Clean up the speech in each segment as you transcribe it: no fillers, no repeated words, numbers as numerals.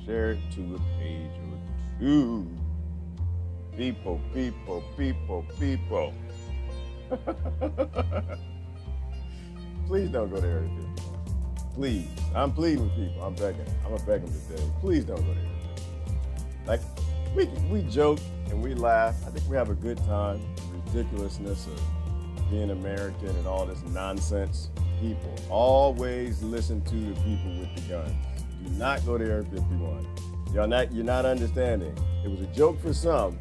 Share it to a page or two. People. Please don't go to Area 51. Please. I'm pleading with people. I'm begging. I'm going to beg them today. Please don't go to Area 51. Like, we joke and we laugh. I think we have a good time. The ridiculousness of being American and all this nonsense. People always listen to the people with the guns. Do not go to Area 51. You're not understanding. It was a joke for some,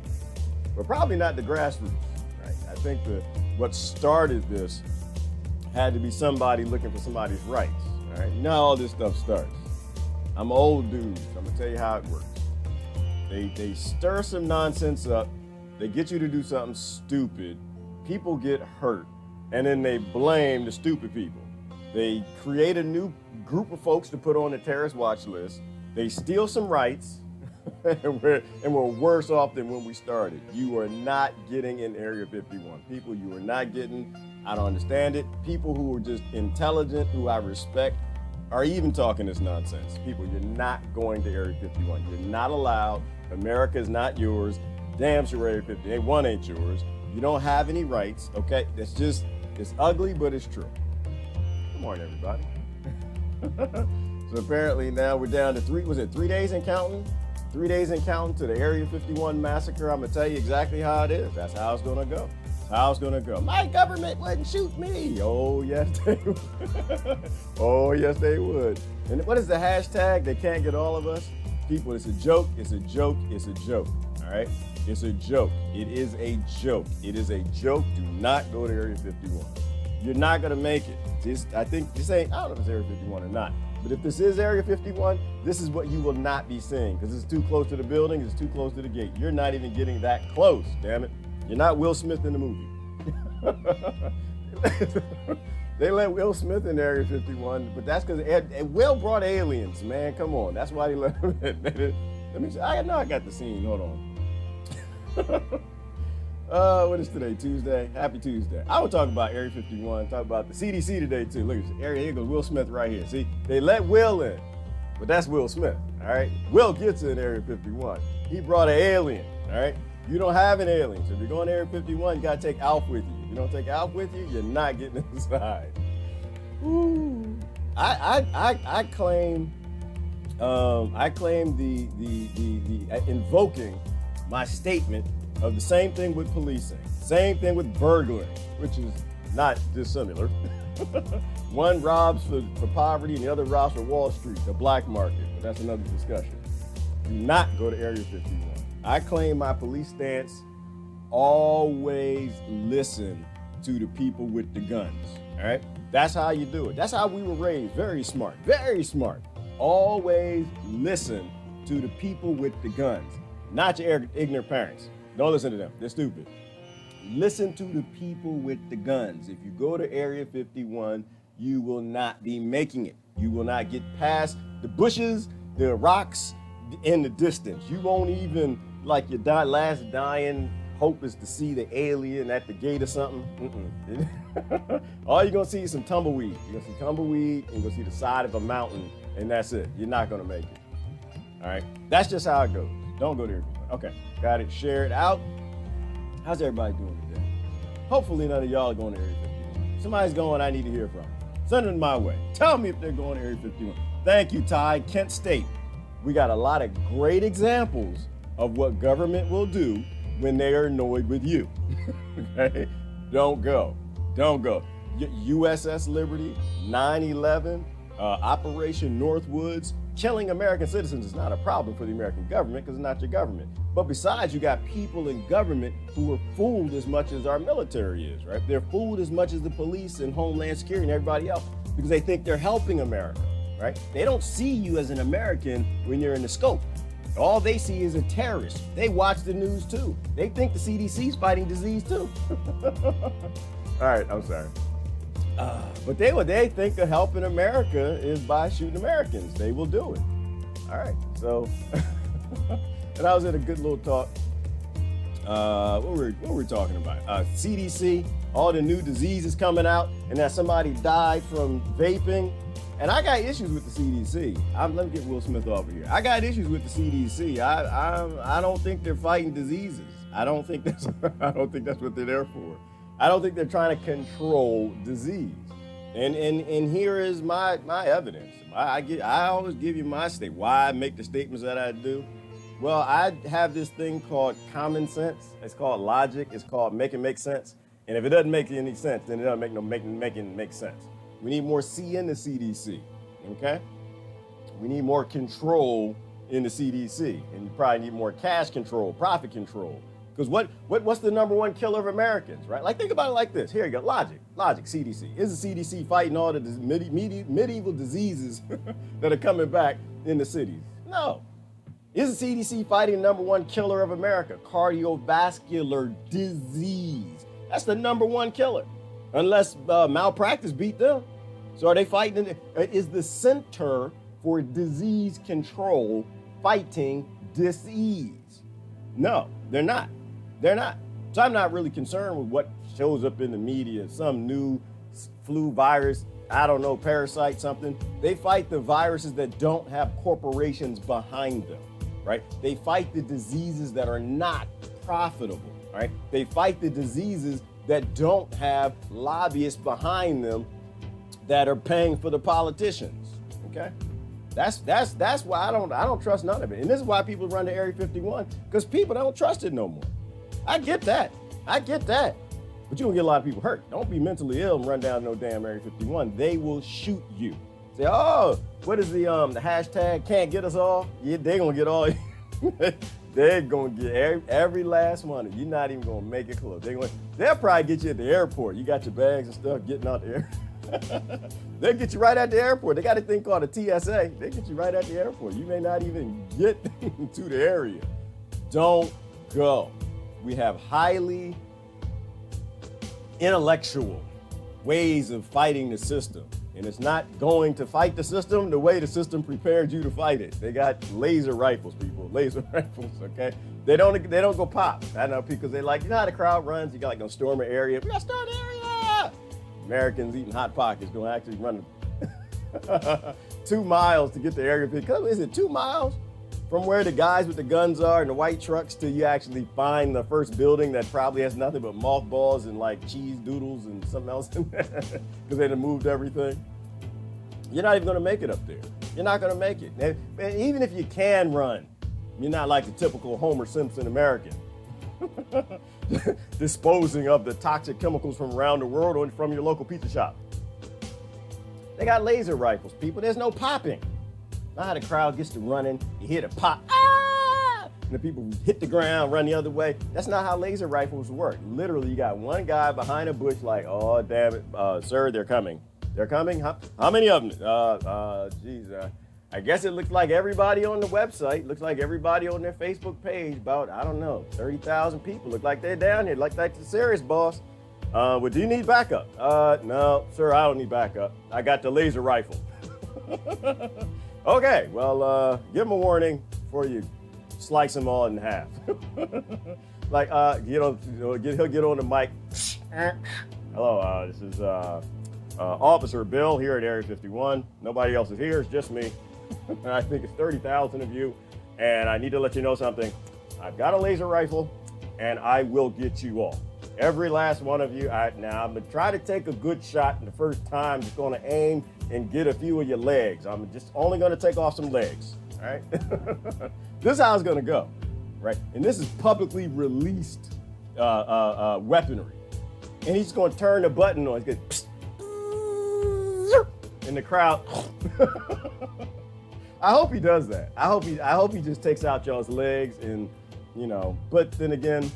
but probably not the grassroots. Right? I think what started this had to be somebody looking for somebody's rights. All right? You know how all this stuff starts. I'm an old dude, so I'm gonna tell you how it works. They stir some nonsense up. They get you to do something stupid. People get hurt, and then they blame the stupid people. They create a new group of folks to put on the terrorist watch list. They steal some rights, and we're worse off than when we started. You are not getting in Area 51. People, you are not getting, I don't understand it. People who are just intelligent, who I respect, are even talking this nonsense. People, you're not going to Area 51. You're not allowed. America is not yours. Damn sure Area 51 ain't yours. You don't have any rights, okay? It's ugly, but it's true. Good morning, everybody. So apparently now we're down to 3 days and counting? 3 days and counting to the Area 51 massacre. I'm gonna tell you exactly how it is. That's how it's gonna go. My government wouldn't shoot me. Oh, yes, they would. Oh, yes, they would. And what is the hashtag? They can't get all of us. People, it's a joke, all right? It's a joke. It is a joke. Do not go to Area 51. You're not gonna make it. I don't know if it's Area 51 or not, but if this is Area 51, this is what you will not be seeing because it's too close to the building, it's too close to the gate. You're not even getting that close, damn it. You're not Will Smith in the movie. They let Will Smith in Area 51, but that's because Will brought aliens, man. Come on, that's why they let him in. Let me see. I know I got the scene. Hold on. What is today? Tuesday? Happy Tuesday. I would talk about Area 51, talk about the CDC today too. Look at this area. Here goes Will Smith right here. See, they let Will in, but that's Will Smith, all right? Will gets in Area 51. He brought an alien, all right? You don't have an alien, so if you're going to Area 51, you gotta take Alf with you. If you don't take Alf with you, you're not getting inside. Ooh. I claim the invoking my statement of the same thing with policing, same thing with burglary, which is not dissimilar. One robs for poverty and the other robs for Wall Street, the black market, but that's another discussion. Do not go to Area 51. I claim my police stance, always listen to the people with the guns, all right? That's how you do it. That's how we were raised, very smart, very smart. Always listen to the people with the guns, not your ignorant parents. Don't listen to them, they're stupid. Listen to the people with the guns. If you go to Area 51, you will not be making it. You will not get past the bushes, the rocks in the distance. You won't even, like your last dying hope is to see the alien at the gate or something. All you're gonna see is some tumbleweed. You're gonna see tumbleweed and you're gonna see the side of a mountain, and that's it. You're not gonna make it. All right, that's just how it goes. Don't go there. Okay, got it. Share it out. How's everybody doing today? Hopefully none of y'all are going to Area 51. Somebody's going, I need to hear from. Send them my way. Tell me if they're going to Area 51. Thank you, Ty. Kent State. We got a lot of great examples of what government will do when they are annoyed with you. Okay? Don't go. Don't go. USS Liberty, 9/11, Operation Northwoods, killing American citizens is not a problem for the American government because it's not your government. But besides, you got people in government who are fooled as much as our military is, right? They're fooled as much as the police and Homeland Security and everybody else because they think they're helping America, right? They don't see you as an American when you're in the scope. All they see is a terrorist. They watch the news too. They think the CDC's fighting disease too. All right, I'm sorry. But they think of helping America is by shooting Americans. They will do it. All right, so, and I was at a good little talk. What were we talking about? CDC, all the new diseases coming out, and that somebody died from vaping. And I got issues with the CDC. Let me get Will Smith over here. I got issues with the CDC. I don't think they're fighting diseases. I don't think that's what they're there for. I don't think they're trying to control disease. And here is my evidence. I always give you my statement. Why I make the statements that I do. Well, I have this thing called common sense. It's called logic. It's called make it make sense. And if it doesn't make any sense, then it doesn't make sense. We need more C in the CDC, okay? We need more control in the CDC, and you probably need more cash control, profit control. Because what's the number one killer of Americans, right? Like, think about it like this. Here you go, logic, CDC. Is the CDC fighting all the medieval diseases that are coming back in the cities? No. Is the CDC fighting the number one killer of America? Cardiovascular disease. That's the number one killer, unless malpractice beat them. So are they fighting? Is the Center for Disease Control fighting disease? No, they're not. They're not. So I'm not really concerned with what shows up in the media, some new flu virus, I don't know, parasite, something. They fight the viruses that don't have corporations behind them, right? They fight the diseases that are not profitable, right? They fight the diseases that don't have lobbyists behind them that are paying for the politicians. Okay, that's why I don't trust none of it, and this is why people run to Area 51 because people don't trust it no more. I get that, but you don't get a lot of people hurt. Don't be mentally ill and run down no damn Area 51. They will shoot you. Say, oh, what is the hashtag? Can't get us all. Yeah, they gonna get all. They're gonna get every last one. You're not even gonna make it close. They'll probably get you at the airport. You got your bags and stuff getting out there. They'll get you right at the airport. They got a thing called a TSA. They get you right at the airport. You may not even get to the area. Don't go. We have highly intellectual ways of fighting the system. And it's not going to fight the system the way the system prepared you to fight it. They got laser rifles, people. Laser rifles, okay? They don't go pop. I know, because they like, you know how the crowd runs? You got like no storm an area. We got to storm the area. Americans eating Hot Pockets going to actually run 2 miles to get to Area 51. Is it 2 miles from where the guys with the guns are and the white trucks till you actually find the first building that probably has nothing but mothballs and like cheese doodles and something else in there because they done moved everything? You're not even going to make it up there. You're not going to make it. And even if you can run, you're not like the typical Homer Simpson American. Disposing of the toxic chemicals from around the world or from your local pizza shop. They got laser rifles, people. There's no popping. Not how the crowd gets to running. You hear the pop, ah! And the people hit the ground, run the other way. That's not how laser rifles work. Literally, you got one guy behind a bush like, oh, damn it, sir, they're coming. They're coming? How many of them? I guess it looks like everybody on the website, looks like everybody on their Facebook page, about, I don't know, 30,000 people. Look like they're down here, like the serious boss. Well, do you need backup? No, sir, I don't need backup. I got the laser rifle. Okay, well, give him a warning before you slice them all in half. Like, he'll get on the mic. Hello, this is Officer Bill here at Area 51. Nobody else is here, it's just me. I think it's 30,000 of you, and I need to let you know something. I've got a laser rifle, and I will get you all. Every last one of you. Now, I'm going to try to take a good shot the first time. Just going to aim and get a few of your legs. I'm just only going to take off some legs, all right? This is how it's going to go. right? And this is publicly released weaponry. And he's going to turn the button on. It's going in the crowd. I hope he does that. I hope he just takes out y'all's legs and, but then again,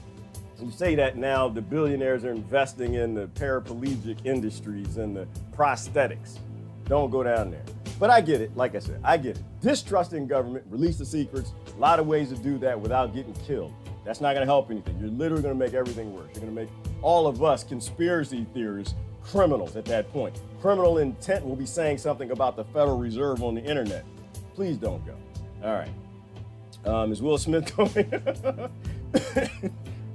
you say that now the billionaires are investing in the paraplegic industries and the prosthetics. Don't go down there. But I get it. Like I said, I get it. Distrusting government, release the secrets. A lot of ways to do that without getting killed. That's not going to help anything. You're literally going to make everything worse. You're going to make all of us conspiracy theorists criminals at that point. Criminal intent will be saying something about the Federal Reserve on the internet. Please don't go. All right. Is Will Smith going?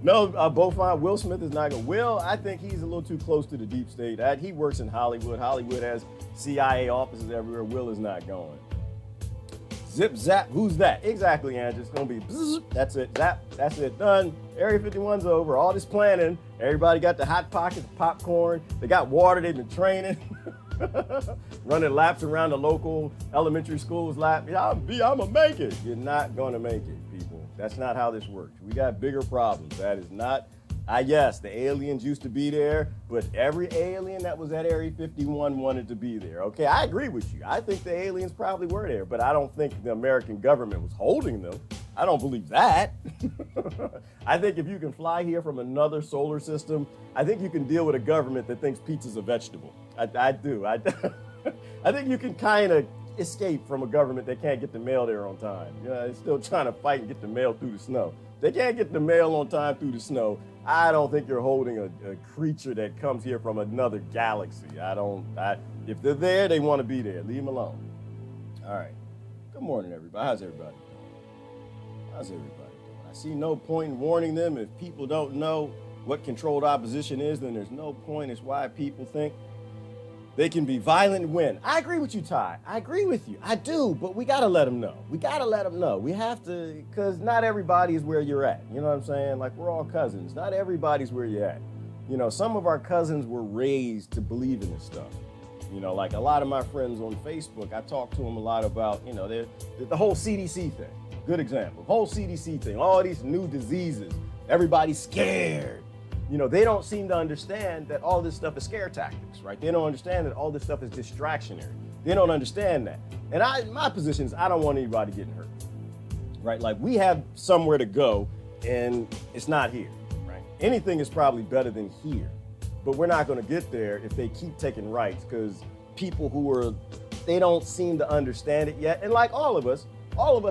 No, both fine. Will Smith is not going. Will, I think he's a little too close to the deep state. He works in Hollywood. Hollywood has CIA offices everywhere. Will is not going. Zip, zap. Who's that? Exactly, Andrew. It's going to be bzz, that's it. Zap. That's it. Done. Area 51's over. All this planning. Everybody got the hot pockets, popcorn. They got water. They've been training. Running laps around the local elementary school's lap. I'm going to make it. You're not going to make it, people. That's not how this works. We got bigger problems. That is not, yes, the aliens used to be there, but every alien that was at Area 51 wanted to be there. Okay, I agree with you. I think the aliens probably were there, but I don't think the American government was holding them. I don't believe that. I think if you can fly here from another solar system, I think you can deal with a government that thinks pizza's a vegetable. I do. I think you can kind of escape from a government that can't get the mail there on time. They're still trying to fight and get the mail through the snow. They can't get the mail on time through the snow. I don't think you're holding a creature that comes here from another galaxy. If they're there, they want to be there. Leave them alone. All right. Good morning, everybody. How's everybody doing? I see no point in warning them. If people don't know what controlled opposition is, then there's no point. It's why people think they can be violent and win. I agree with you, Ty. I agree with you. I do, but we got to let them know. We have to, because not everybody is where you're at. You know what I'm saying? Like, we're all cousins. Not everybody's where you're at. Some of our cousins were raised to believe in this stuff. Like a lot of my friends on Facebook, I talk to them a lot about, the whole CDC thing. Good example. Whole CDC thing. All these new diseases. Everybody's scared. They don't seem to understand that all this stuff is scare tactics, right? They don't understand that all this stuff is distractionary. They don't understand that. And my position is I don't want anybody getting hurt, right? Like, we have somewhere to go and it's not here, right? Anything is probably better than here, but we're not going to get there if they keep taking rights, because people they don't seem to understand it yet. And like all of us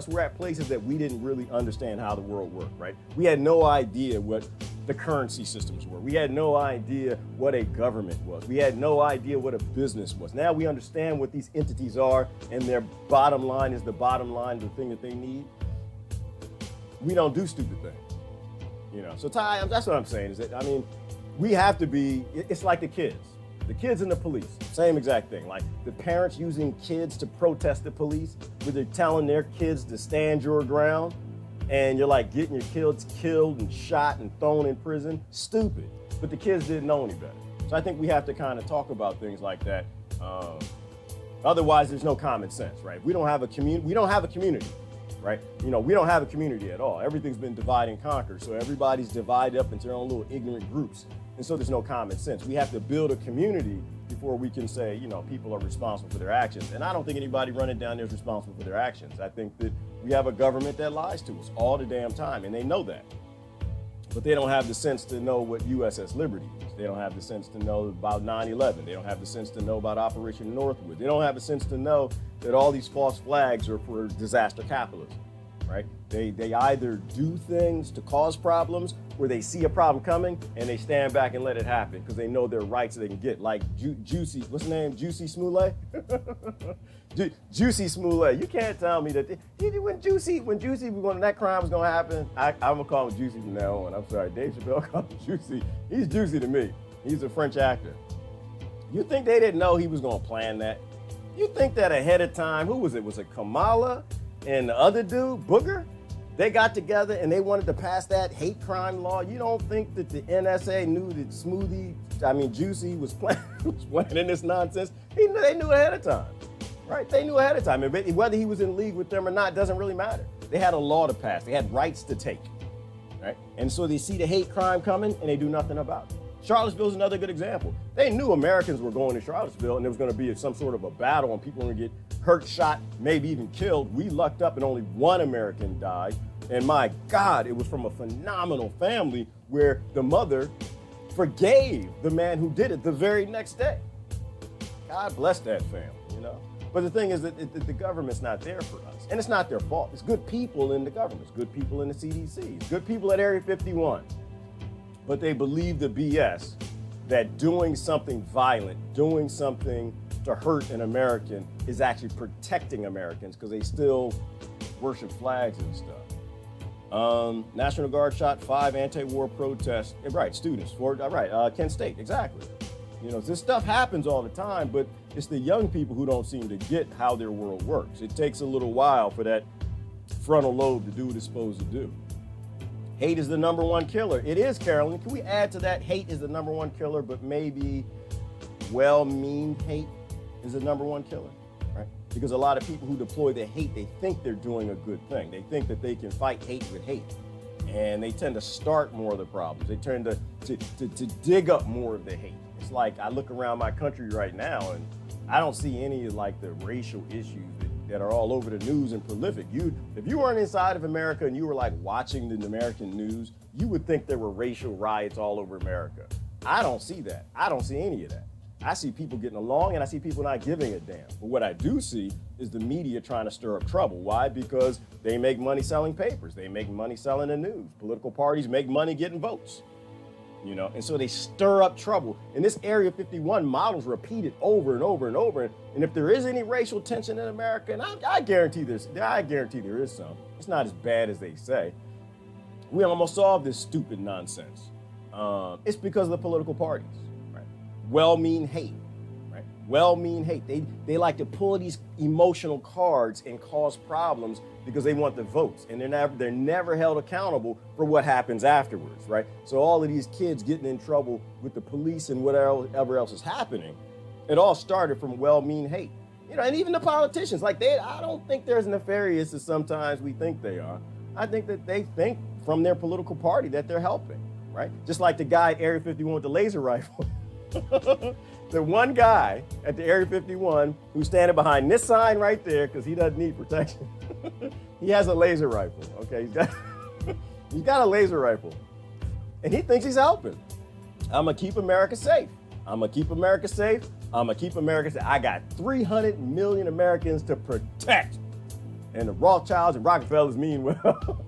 were at places that we didn't really understand how the world worked, right? We had no idea what the currency systems were. We had no idea what a government was. We had no idea what a business was. Now we understand what these entities are, and their bottom line is the bottom line, the thing that they need. We don't do stupid things. So Ty, that's what I'm saying, is that, we have to be, it's like the kids and the police, same exact thing. Like the parents using kids to protest the police, where they're telling their kids to stand your ground, and you're like getting your kids killed and shot and thrown in prison. Stupid. But the kids didn't know any better. So I think we have to kind of talk about things like that. Otherwise, there's no common sense, right? We don't have a community, right? We don't have a community at all. Everything's been divide and conquer. So everybody's divided up into their own little ignorant groups. And so there's no common sense. We have to build a community before we can say, people are responsible for their actions. And I don't think anybody running down there is responsible for their actions. I think that we have a government that lies to us all the damn time, and they know that. But they don't have the sense to know what USS Liberty is. They don't have the sense to know about 9/11. They don't have the sense to know about Operation Northwood. They don't have the sense to know that all these false flags are for disaster capitalism, right? They either do things to cause problems, where they see a problem coming and they stand back and let it happen because they know their rights they can get. Like Juicy, what's his name? Juicy Smollett? Juicy Smollett. You can't tell me that when that crime was gonna happen, I'm gonna call him Juicy from now on. I'm sorry, Dave Chappelle called him Juicy. He's Juicy to me. He's a French actor. You think they didn't know he was gonna plan that? You think that ahead of time? Who was it? Was it Kamala and the other dude, Booger? They got together and they wanted to pass that hate crime law. You don't think that the NSA knew that Juicy was planning this nonsense? They knew ahead of time, right? They knew ahead of time. And whether he was in league with them or not doesn't really matter. They had a law to pass. They had rights to take, right? And so they see the hate crime coming and they do nothing about it. Charlottesville is another good example. They knew Americans were going to Charlottesville and there was going to be some sort of a battle and people were going to get hurt, shot, maybe even killed. We lucked up and only one American died. And my God, it was from a phenomenal family where the mother forgave the man who did it the very next day. God bless that family, you know? But the thing is that the government's not there for us. And it's not their fault. It's good people in the government. It's good people in the CDC. It's good people at Area 51. But they believe the BS that doing something violent, doing something to hurt an American is actually protecting Americans because they still worship flags and stuff. National Guard shot 5 anti-war protests. Right, students. Kent State, exactly. You know, this stuff happens all the time, but it's the young people who don't seem to get how their world works. It takes a little while for that frontal lobe to do what it's supposed to do. Hate is the number one killer. It is, Carolyn. Can we add to that? Hate is the number one killer, but maybe well-mean hate is the number one killer, right? Because a lot of people who deploy the hate, they think they're doing a good thing. They think that they can fight hate with hate. And they tend to start more of the problems. They tend to dig up more of the hate. It's like I look around my country right now and I don't see any of like the racial issues that are all over the news and prolific. If you weren't inside of America and you were like watching the American news, you would think there were racial riots all over America. I don't see that. I don't see any of that. I see people getting along and I see people not giving a damn. But what I do see is the media trying to stir up trouble. Why? Because they make money selling papers. They make money selling the news. Political parties make money getting votes. You know, and so they stir up trouble. And this Area 51 model's repeated over and over and over. And if there is any racial tension in America, and I guarantee there is some. It's not as bad as they say. We almost solved this stupid nonsense. It's because of the political parties, right? Well-mean hate, right? Well-mean hate. They like to pull these emotional cards and cause problems because they want the votes, and they're never held accountable for what happens afterwards, right? So all of these kids getting in trouble with the police and whatever else is happening, it all started from well-mean hate. You know, and even the politicians, I don't think they're as nefarious as sometimes we think they are. I think that they think from their political party that they're helping, right? Just like the guy at Area 51 with the laser rifle. The one guy at the Area 51 who's standing behind this sign right there because he doesn't need protection. He has a laser rifle, okay? He's got a laser rifle. And he thinks he's helping. I'm gonna keep America safe. I'm gonna keep America safe. I'm gonna keep America safe. I got 300 million Americans to protect. And the Rothschilds and Rockefellers mean well.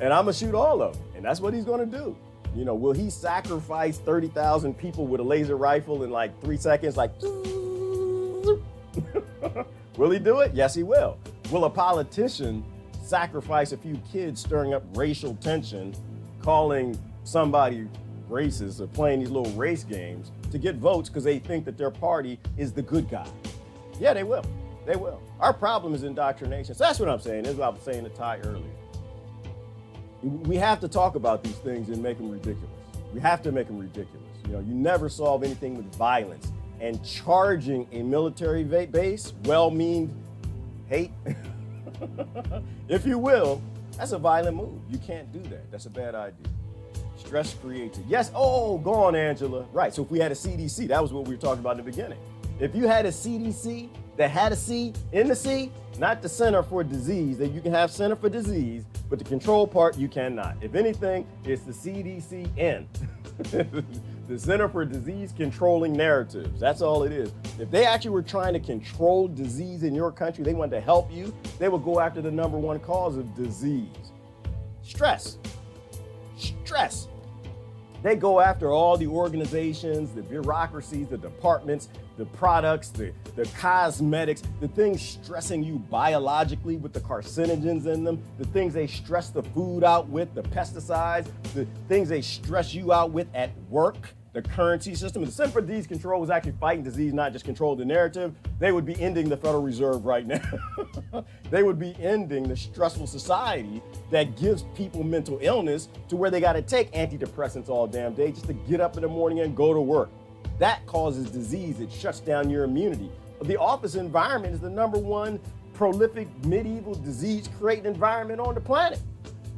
And I'm gonna shoot all of them. And that's what he's gonna do. You know, will he sacrifice 30,000 people with a laser rifle in like 3 seconds? Like, will he do it? Yes, he will. Will a politician sacrifice a few kids stirring up racial tension, calling somebody racist or playing these little race games to get votes because they think that their party is the good guy? Yeah, they will. They will. Our problem is indoctrination. So that's what I'm saying. That's what I was saying to Ty earlier. We have to talk about these things and make them ridiculous. We have to make them ridiculous. You know, you never solve anything with violence. And charging a military base, well-mean hate, if you will, that's a violent move. You can't do that. That's a bad idea. Stress creates it. Yes, go on, Angela. Right, so if we had a CDC, that was what we were talking about in the beginning. If you had a CDC that had a C in the C, not the Center for Disease, that you can have Center for Disease, but the control part, you cannot. If anything, it's the CDCN, the Center for Disease Controlling Narratives. That's all it is. If they actually were trying to control disease in your country, they wanted to help you, they would go after the number one cause of disease. Stress. Stress. They go after all the organizations, the bureaucracies, the departments, the products, the cosmetics, the things stressing you biologically with the carcinogens in them, the things they stress the food out with, the pesticides, the things they stress you out with at work, the currency system. If the Center for Disease Control was actually fighting disease, not just control the narrative, they would be ending the Federal Reserve right now. They would be ending the stressful society that gives people mental illness to where they got to take antidepressants all damn day just to get up in the morning and go to work. That causes disease. It shuts down your immunity. The office environment is the number one prolific medieval disease creating environment on the planet.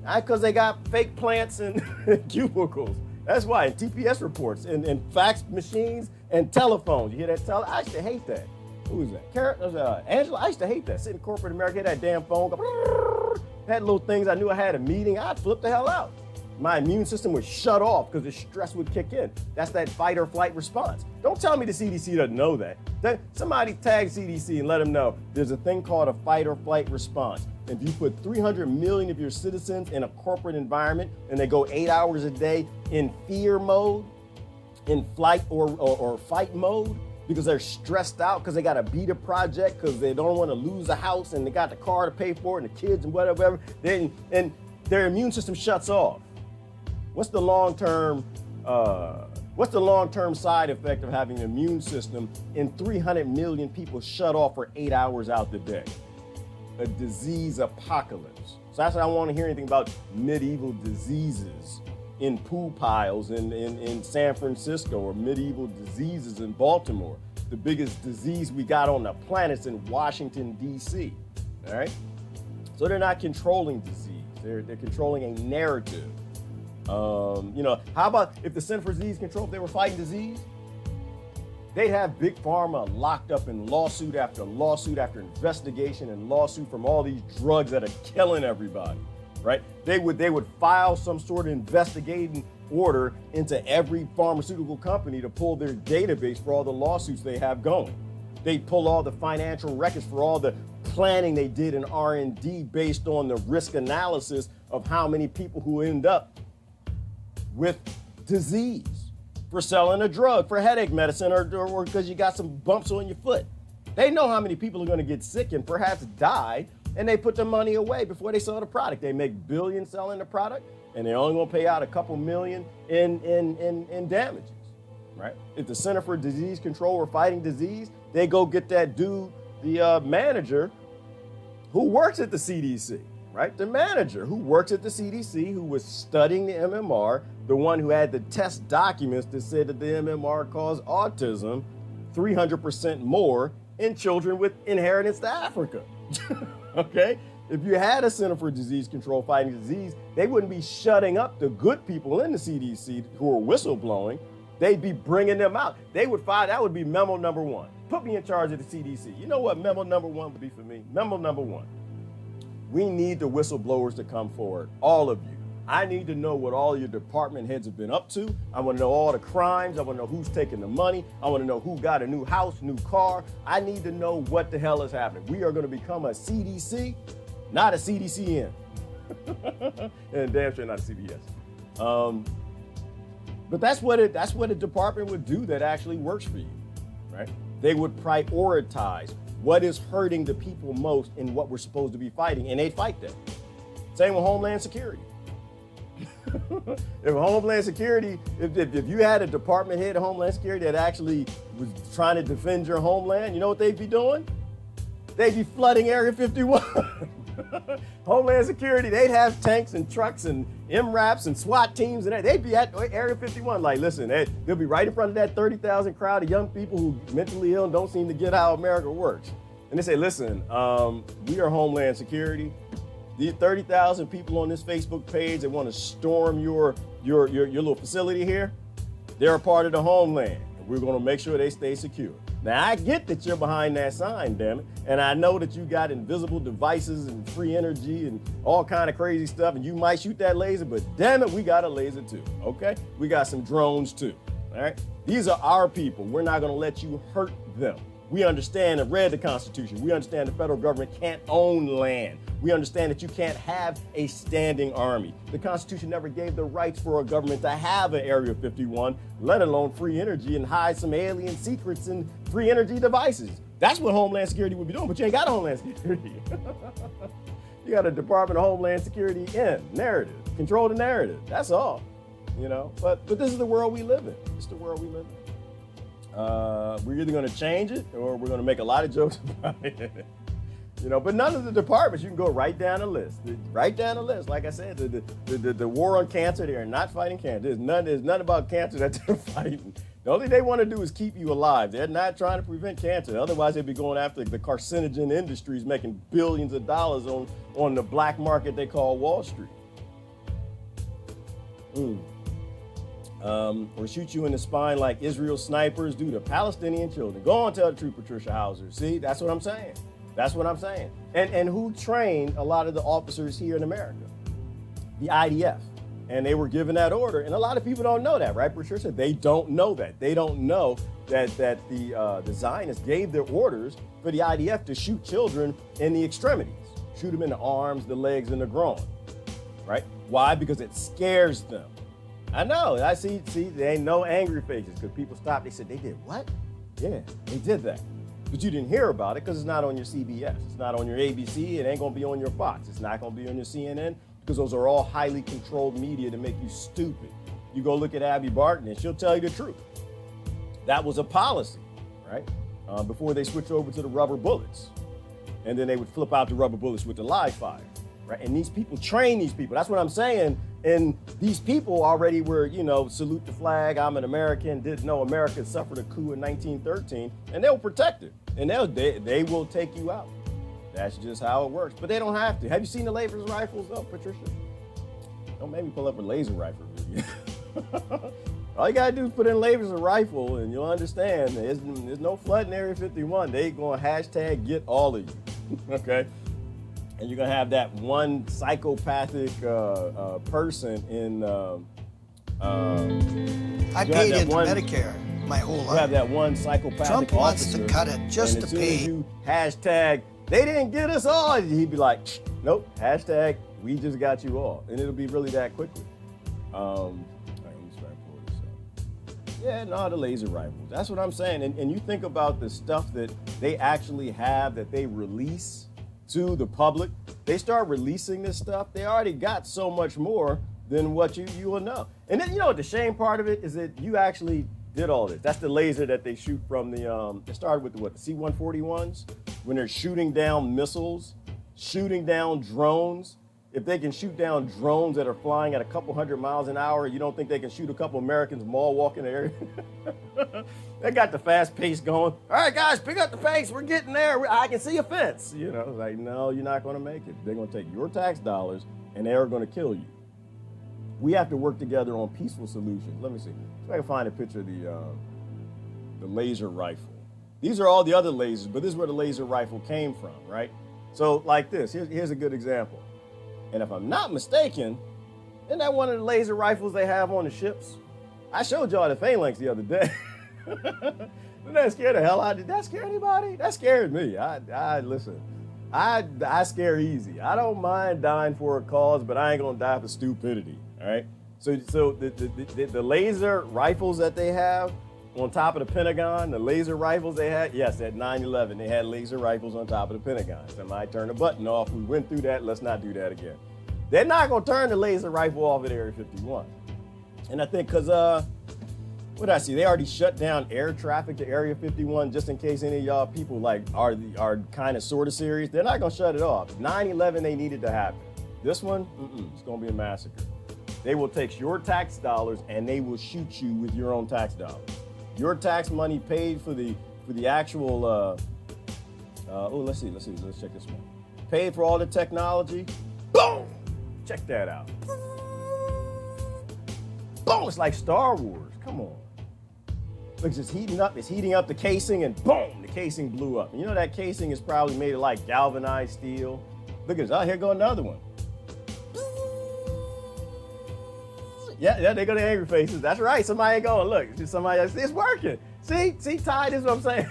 Not because they got fake plants and cubicles. That's why. And TPS reports and fax machines and telephones. You hear that? I used to hate that. Who was that? Angela? I used to hate that. Sitting in corporate America, had that damn phone go, had little things. I knew I had a meeting. I'd flip the hell out. My immune system would shut off because the stress would kick in. That's that fight or flight response. Don't tell me the CDC doesn't know that. Somebody tag CDC and let them know there's a thing called a fight or flight response. If you put 300 million of your citizens in a corporate environment and they go 8 hours a day in fear mode, in flight or fight mode, because they're stressed out because they got to beat a project because they don't want to lose a house and they got the car to pay for it and the kids and whatever, and their immune system shuts off. What's the long-term side effect of having an immune system in 300 million people shut off for 8 hours out the day? A disease apocalypse. So that's why I don't want to hear anything about medieval diseases in pool piles in San Francisco or medieval diseases in Baltimore. The biggest disease we got on the planet's in Washington, D.C. All right? So they're not controlling disease. They're controlling a narrative. How about if the Center for Disease Control, if they were fighting disease, they'd have Big Pharma locked up in lawsuit after lawsuit after investigation and lawsuit from all these drugs that are killing everybody, right? They would file some sort of investigating order into every pharmaceutical company to pull their database for all the lawsuits they have going. They'd pull all the financial records for all the planning they did in R&D based on the risk analysis of how many people who end up with disease for selling a drug for headache medicine or because you got some bumps on your foot. They know how many people are going to get sick and perhaps die, and they put the money away before they sell the product. They make billions selling the product, and they're only going to pay out a couple million in damages, right? If the Center for Disease Control were fighting disease, they go get that dude, the manager who works at the CDC, right? The manager who works at the CDC, who was studying the MMR, the one who had the test documents that said that the MMR caused autism 300% more in children with inheritance to Africa. Okay? If you had a Center for Disease Control fighting disease, they wouldn't be shutting up the good people in the CDC who are whistleblowing. They'd be bringing them out. They would find that would be memo number one. Put me in charge of the CDC. You know what memo number one would be for me? Memo number one. We need the whistleblowers to come forward, all of you. I need to know what all your department heads have been up to. I want to know all the crimes. I want to know who's taking the money. I want to know who got a new house, new car. I need to know what the hell is happening. We are going to become a CDC, not a CDCN. And damn sure not a CBS. But that's what a department would do that actually works for you, right? They would prioritize what is hurting the people most in what we're supposed to be fighting, and they'd fight that. Same with Homeland Security. If Homeland Security, if you had a department head of Homeland Security that actually was trying to defend your homeland, you know what they'd be doing? They'd be flooding Area 51. Homeland Security, they'd have tanks and trucks and MRAPs and SWAT teams, and they'd be at Area 51. Like, listen, they'll be right in front of that 30,000 crowd of young people who mentally ill and don't seem to get how America works. And they say, listen, we are Homeland Security. These 30,000 people on this Facebook page that want to storm your little facility here, they're a part of the homeland. And we're going to make sure they stay secure. Now, I get that you're behind that sign, damn it. And I know that you got invisible devices and free energy and all kind of crazy stuff. And you might shoot that laser, but damn it, we got a laser too, okay? We got some drones too, all right? These are our people. We're not going to let you hurt them. We understand and read the Constitution. We understand the federal government can't own land. We understand that you can't have a standing army. The Constitution never gave the rights for a government to have an Area 51, let alone free energy and hide some alien secrets in free energy devices. That's what Homeland Security would be doing, but you ain't got a Homeland Security. You got a Department of Homeland Security narrative. Control the narrative. That's all. You know, but this is the world we live in. It's the world we live in. We're either going to change it or we're going to make a lot of jokes about it. You know, but none of the departments, you can go right down the list. Right down the list. Like I said, the war on cancer, they are not fighting cancer. There's none about cancer that they're fighting. The only thing they want to do is keep you alive. They're not trying to prevent cancer. Otherwise, they'd be going after the carcinogen industries, making billions of dollars on the black market they call Wall Street. Or shoot you in the spine like Israel snipers do to Palestinian children. Go on, tell the truth, Patricia Hauser. See, that's what I'm saying. That's what I'm saying. And who trained a lot of the officers here in America? The IDF. And they were given that order. And a lot of people don't know that, right, Patricia? They don't know that. They don't know that the Zionists gave their orders for the IDF to shoot children in the extremities. Shoot them in the arms, the legs, and the groin, right? Why? Because it scares them. I know. I see, there ain't no angry faces because people stopped. They said, they did what? Yeah, they did that. But you didn't hear about it because it's not on your CBS. It's not on your ABC. It ain't going to be on your Fox. It's not going to be on your CNN. Because those are all highly controlled media to make you stupid. You go look at Abby Barton and she'll tell you the truth. That was a policy, right? Before they switched over to the rubber bullets. And then they would flip out the rubber bullets with the live fire, right? And these people train these people. That's what I'm saying. And these people already were, salute the flag, I'm an American, didn't know America suffered a coup in 1913, and they were protected. And they will take you out. That's just how it works. But they don't have to. Have you seen the laser rifles, though, Patricia? Don't make me pull up a laser rifle video. All you got to do is put in laser rifle, and you'll understand there's no flood in Area 51. They going to hashtag get all of you, okay? And you're going to have that one psychopathic person in... I paid into Medicare my whole life. You have that one psychopathic Trump wants to cut it just to pay. And as soon as you hashtag... They didn't get us all. He'd be like, nope, hashtag, we just got you all. And it'll be really that quickly. All right, let me try and pull this up. Yeah, no, the laser rifles. That's what I'm saying. And you think about the stuff that they actually have that they release to the public. They start releasing this stuff. They already got so much more than what you will know. And then, the shame part of it is that you actually did all this. That's the laser that they shoot from the, it started with the C-141s, when they're shooting down missiles, shooting down drones. If they can shoot down drones that are flying at a couple 100 miles an hour, you don't think they can shoot a couple Americans mall walk in the area? They got the fast pace going. All right, guys, pick up the pace. We're getting there. I can see a fence. Like, no, you're not going to make it. They're going to take your tax dollars and they're going to kill you. We have to work together on peaceful solutions. Let me see. If I can find a picture of the laser rifle. These are all the other lasers, but this is where the laser rifle came from, right? So like this, here's a good example. And if I'm not mistaken, isn't that one of the laser rifles they have on the ships? I showed y'all the phalanx the other day. Didn't that scare the hell out of you? Did that scare anybody? That scared me. Listen, I scare easy. I don't mind dying for a cause, but I ain't gonna die for stupidity, all right? So the laser rifles that they have on top of the Pentagon, the laser rifles they had, yes, at 9/11, they had laser rifles on top of the Pentagon. Somebody turned the button off. We went through that. Let's not do that again. They're not going to turn the laser rifle off at Area 51. And I think because, what did I see? They already shut down air traffic to Area 51 just in case any of y'all people are kind of sort of serious. They're not going to shut it off. 9/11, they needed to happen. This one, it's going to be a massacre. They will take your tax dollars and they will shoot you with your own tax dollars. Your tax money paid for the actual, let's check this one. Paid for all the technology. Boom! Check that out. Boom! It's like Star Wars. Come on. Look, it's heating up. It's heating up the casing and boom! The casing blew up. And you know that casing is probably made of like galvanized steel. Look at this. Oh, here go another one. Yeah, they go to angry faces. That's right. Somebody ain't going, look, somebody else, it's working. See, Ty, this is what I'm saying.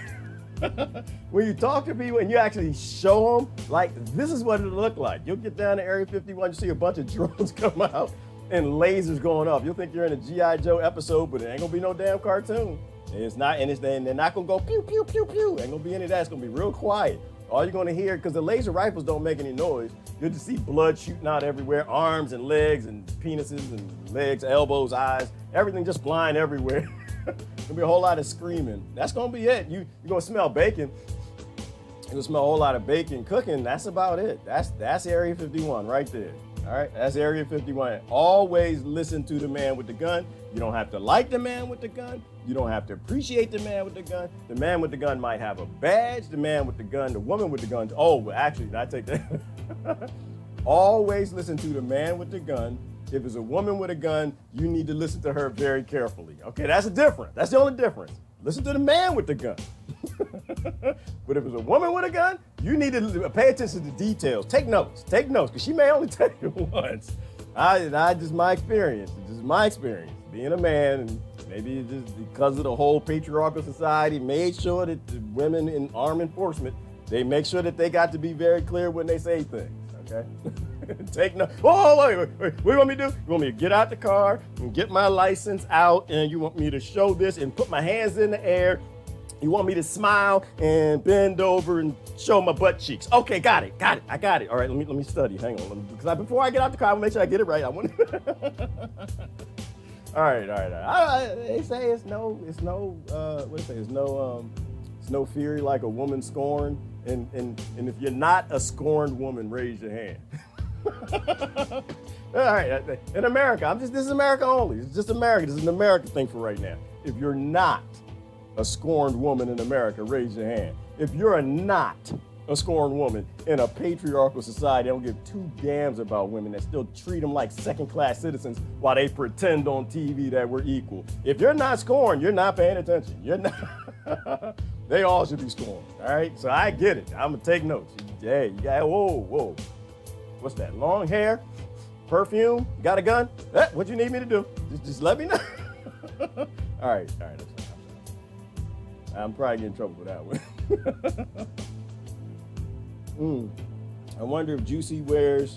When you talk to people and you actually show them, like, this is what it'll look like. You'll get down to Area 51, you see a bunch of drones come out and lasers going off. You'll think you're in a G.I. Joe episode, but it ain't gonna be no damn cartoon. It's not, and they're not gonna go pew, pew, pew, pew. Ain't gonna be any of that. It's gonna be real quiet. All you're gonna hear, because the laser rifles don't make any noise, you'll just see blood shooting out everywhere, arms and legs and penises and legs, elbows, eyes, everything just flying everywhere. There'll be a whole lot of screaming. That's gonna be it. You're gonna smell bacon. You're gonna smell a whole lot of bacon cooking. That's about it. That's Area 51 right there. All right, that's Area 51. Always listen to the man with the gun. You don't have to like the man with the gun. You don't have to appreciate the man with the gun. The man with the gun might have a badge. The man with the gun, the woman with the gun. Oh, well, actually, I take that. Always listen to the man with the gun. If it's a woman with a gun, you need to listen to her very carefully. Okay, that's a difference. That's the only difference. Listen to the man with the gun. But if it's a woman with a gun, you need to pay attention to the details. Take notes, because she may only tell you once. I just my experience. It's just my experience. Being a man, and maybe it's just because of the whole patriarchal society, made sure that the women in armed enforcement, they make sure that they got to be very clear when they say things. Okay? Take no. Oh, wait. What do you want me to do? You want me to get out the car and get my license out, and you want me to show this and put my hands in the air? You want me to smile and bend over and show my butt cheeks? Okay, got it. I got it. All right, let me study. Hang on, because before I get out the car, I want to make sure I get it right. I want. All right. They say it's no fury like a woman scorned, and if you're not a scorned woman, raise your hand. All right, in America, this is America only. It's just America. This is an American thing for right now. If you're not a scorned woman in America, raise your hand. If you're not a scorned woman in a patriarchal society, they don't give two damns about women, that still treat them like second-class citizens while they pretend on TV that we're equal. If you're not scorned, you're not paying attention. You're not. They all should be scorned. All right, so I get it. I'm gonna take notes. Hey, you got whoa. What's that? Long hair, perfume, you got a gun? What you need me to do? Just let me know. All right. I'm probably getting in trouble for that one. I wonder if Juicy wears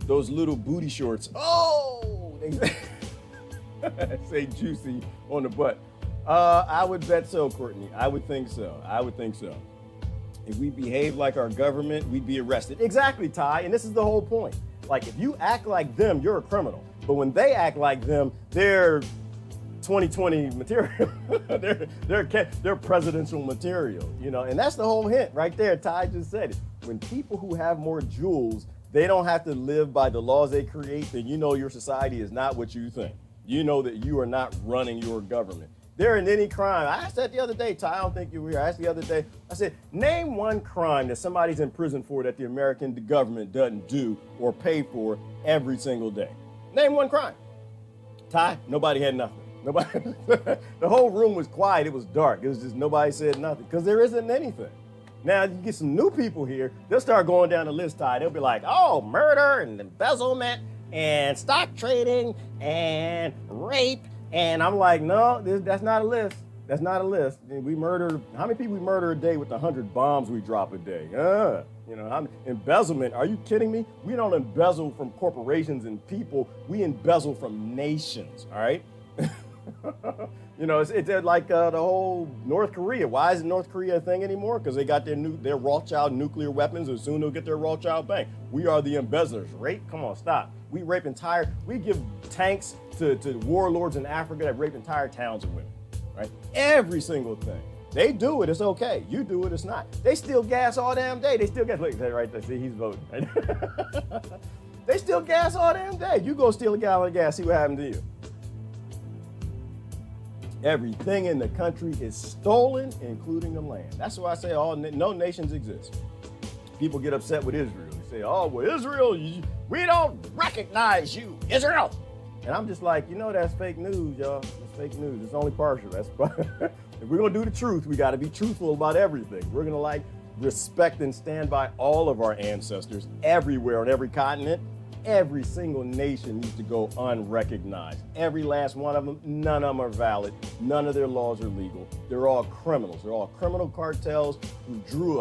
those little booty shorts. Oh, they say Juicy on the butt. I would bet so, Courtney. I would think so. If we behave like our government, we'd be arrested. Exactly, Ty, and this is the whole point. Like, if you act like them, you're a criminal. But when they act like them, they're 2020 material. they're presidential material, and that's the whole hint right there. Ty just said it. When people who have more jewels, they don't have to live by the laws they create, then your society is not what you think. You know that you are not running your government. There in any crime. I asked that the other day, Ty, I don't think you were here. I asked the other day, I said, name one crime that somebody's in prison for that the American government doesn't do or pay for every single day. Name one crime. Ty, nobody had nothing. Nobody. The whole room was quiet. It was dark. It was just nobody said nothing because there isn't anything. Now, you get some new people here, they'll start going down the list, Ty. They'll be like, oh, murder and embezzlement and stock trading and rape. And I'm like, no, that's not a list. That's not a list. How many people we murder a day with the 100 bombs we drop a day? Embezzlement, are you kidding me? We don't embezzle from corporations and people. We embezzle from nations, all right? It's like the whole North Korea. Why isn't North Korea a thing anymore? Because they got their Rothschild nuclear weapons, and soon they'll get their Rothschild bank. We are the embezzlers. Rape? Come on, stop. We give tanks to warlords in Africa that rape entire towns of women, right? Every single thing. They do it, it's okay. You do it, it's not. They steal gas all damn day. They steal gas. Look, right there, see, he's voting. Right? They steal gas all damn day. You go steal a gallon of gas, see what happened to you. Everything in the country is stolen, including the land. That's why I say no nations exist. People get upset with Israel. They say, oh, well, Israel, we don't recognize you, Israel. And I'm just like, that's fake news, y'all. It's fake news. It's only partial. If we're going to do the truth, we got to be truthful about everything. We're going to respect and stand by all of our ancestors everywhere on every continent. Every single nation needs to go unrecognized. Every last one of them, none of them are valid. None of their laws are legal. They're all criminals. They're all criminal cartels who drew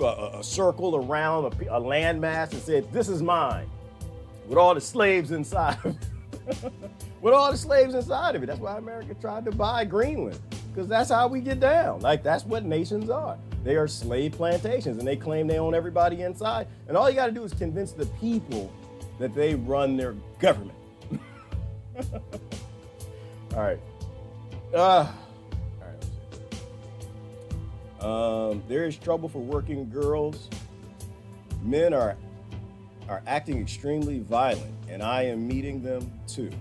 a circle around a landmass and said, this is mine, with all the slaves inside of it. With all the slaves inside of it. That's why America tried to buy Greenland, because that's how we get down. That's what nations are. They are slave plantations, and they claim they own everybody inside. And all you got to do is convince the people that they run their government. All right. There is trouble for working girls. Men are are acting extremely violent, and I am meeting them too.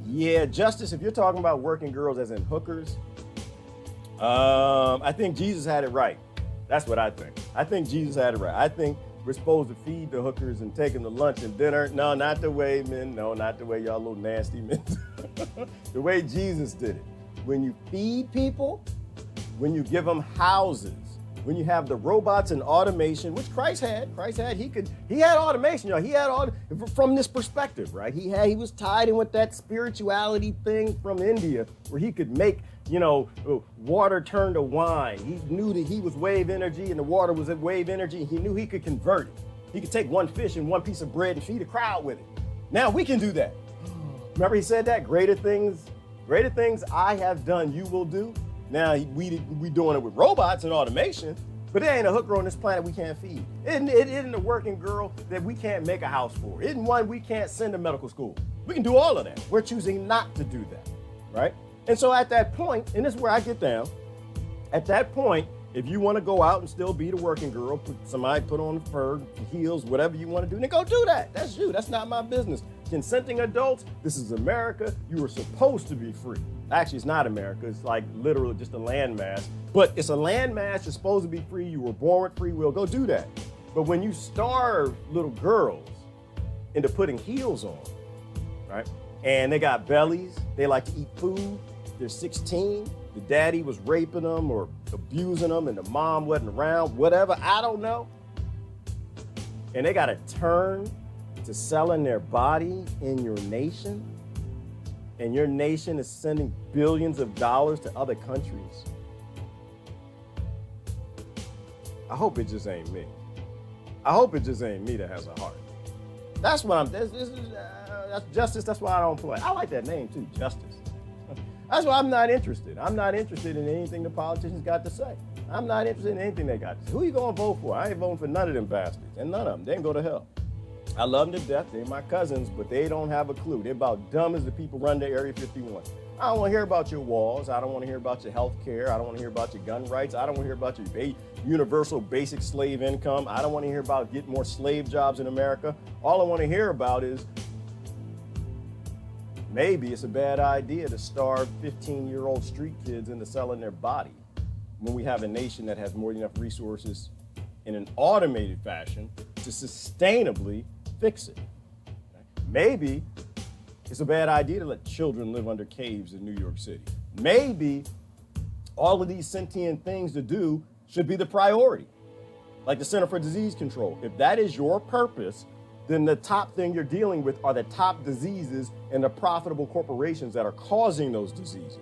Yeah, Justice, if you're talking about working girls as in hookers, I think Jesus had it right. That's what I think. I think Jesus had it right. I think we're supposed to feed the hookers and take them to lunch and dinner. No, not the way men. No, not the way y'all little nasty men. The way Jesus did it. When you feed people, when you give them houses, when you have the robots and automation, which Christ had, he had automation, y'all. He had all from this perspective, right? He was tied in with that spirituality thing from India, where he could make, water turn to wine. He knew that he was wave energy and the water was wave energy. He knew he could convert it. He could take one fish and one piece of bread and feed a crowd with it. Now we can do that. Remember he said that? Greater things I have done, you will do. Now we doing it with robots and automation, but there ain't a hooker on this planet we can't feed. It isn't a working girl that we can't make a house for. It isn't one we can't send to medical school. We can do all of that. We're choosing not to do that, right? And so at that point, and this is where I get down, at that point, if you want to go out and still be the working girl, put on fur, heels, whatever you want to do, then go do that. That's you. That's not my business. Consenting adults, this is America. You are supposed to be free. Actually, it's not America. It's like literally just a landmass. But it's a landmass. You're supposed to be free. You were born with free will. Go do that. But when you starve little girls into putting heels on, right? And they got bellies. They like to eat food. They're 16. The daddy was raping them or abusing them and the mom wasn't around, whatever. I don't know. And they got to turn to selling their body in your nation. And your nation is sending billions of dollars to other countries. I hope it just ain't me. I hope it just ain't me that has a heart. That's what that's Justice. That's why I don't play. I like that name too, Justice. That's why I'm not interested. I'm not interested in anything the politicians got to say. I'm not interested in anything they got to say. Who you gonna vote for? I ain't voting for none of them bastards. And none of them. They can go to hell. I love them to death. They're my cousins, but they don't have a clue. They're about dumb as the people run to Area 51. I don't want to hear about your walls. I don't want to hear about your health care. I don't want to hear about your gun rights. I don't want to hear about your universal basic slave income. I don't want to hear about getting more slave jobs in America. All I want to hear about is maybe it's a bad idea to starve 15-year-old street kids into selling their body when we have a nation that has more than enough resources in an automated fashion to sustainably fix it. Maybe it's a bad idea to let children live under caves in New York City. Maybe all of these sentient things to do should be the priority, like the Center for Disease Control. If that is your purpose, then the top thing you're dealing with are the top diseases and the profitable corporations that are causing those diseases,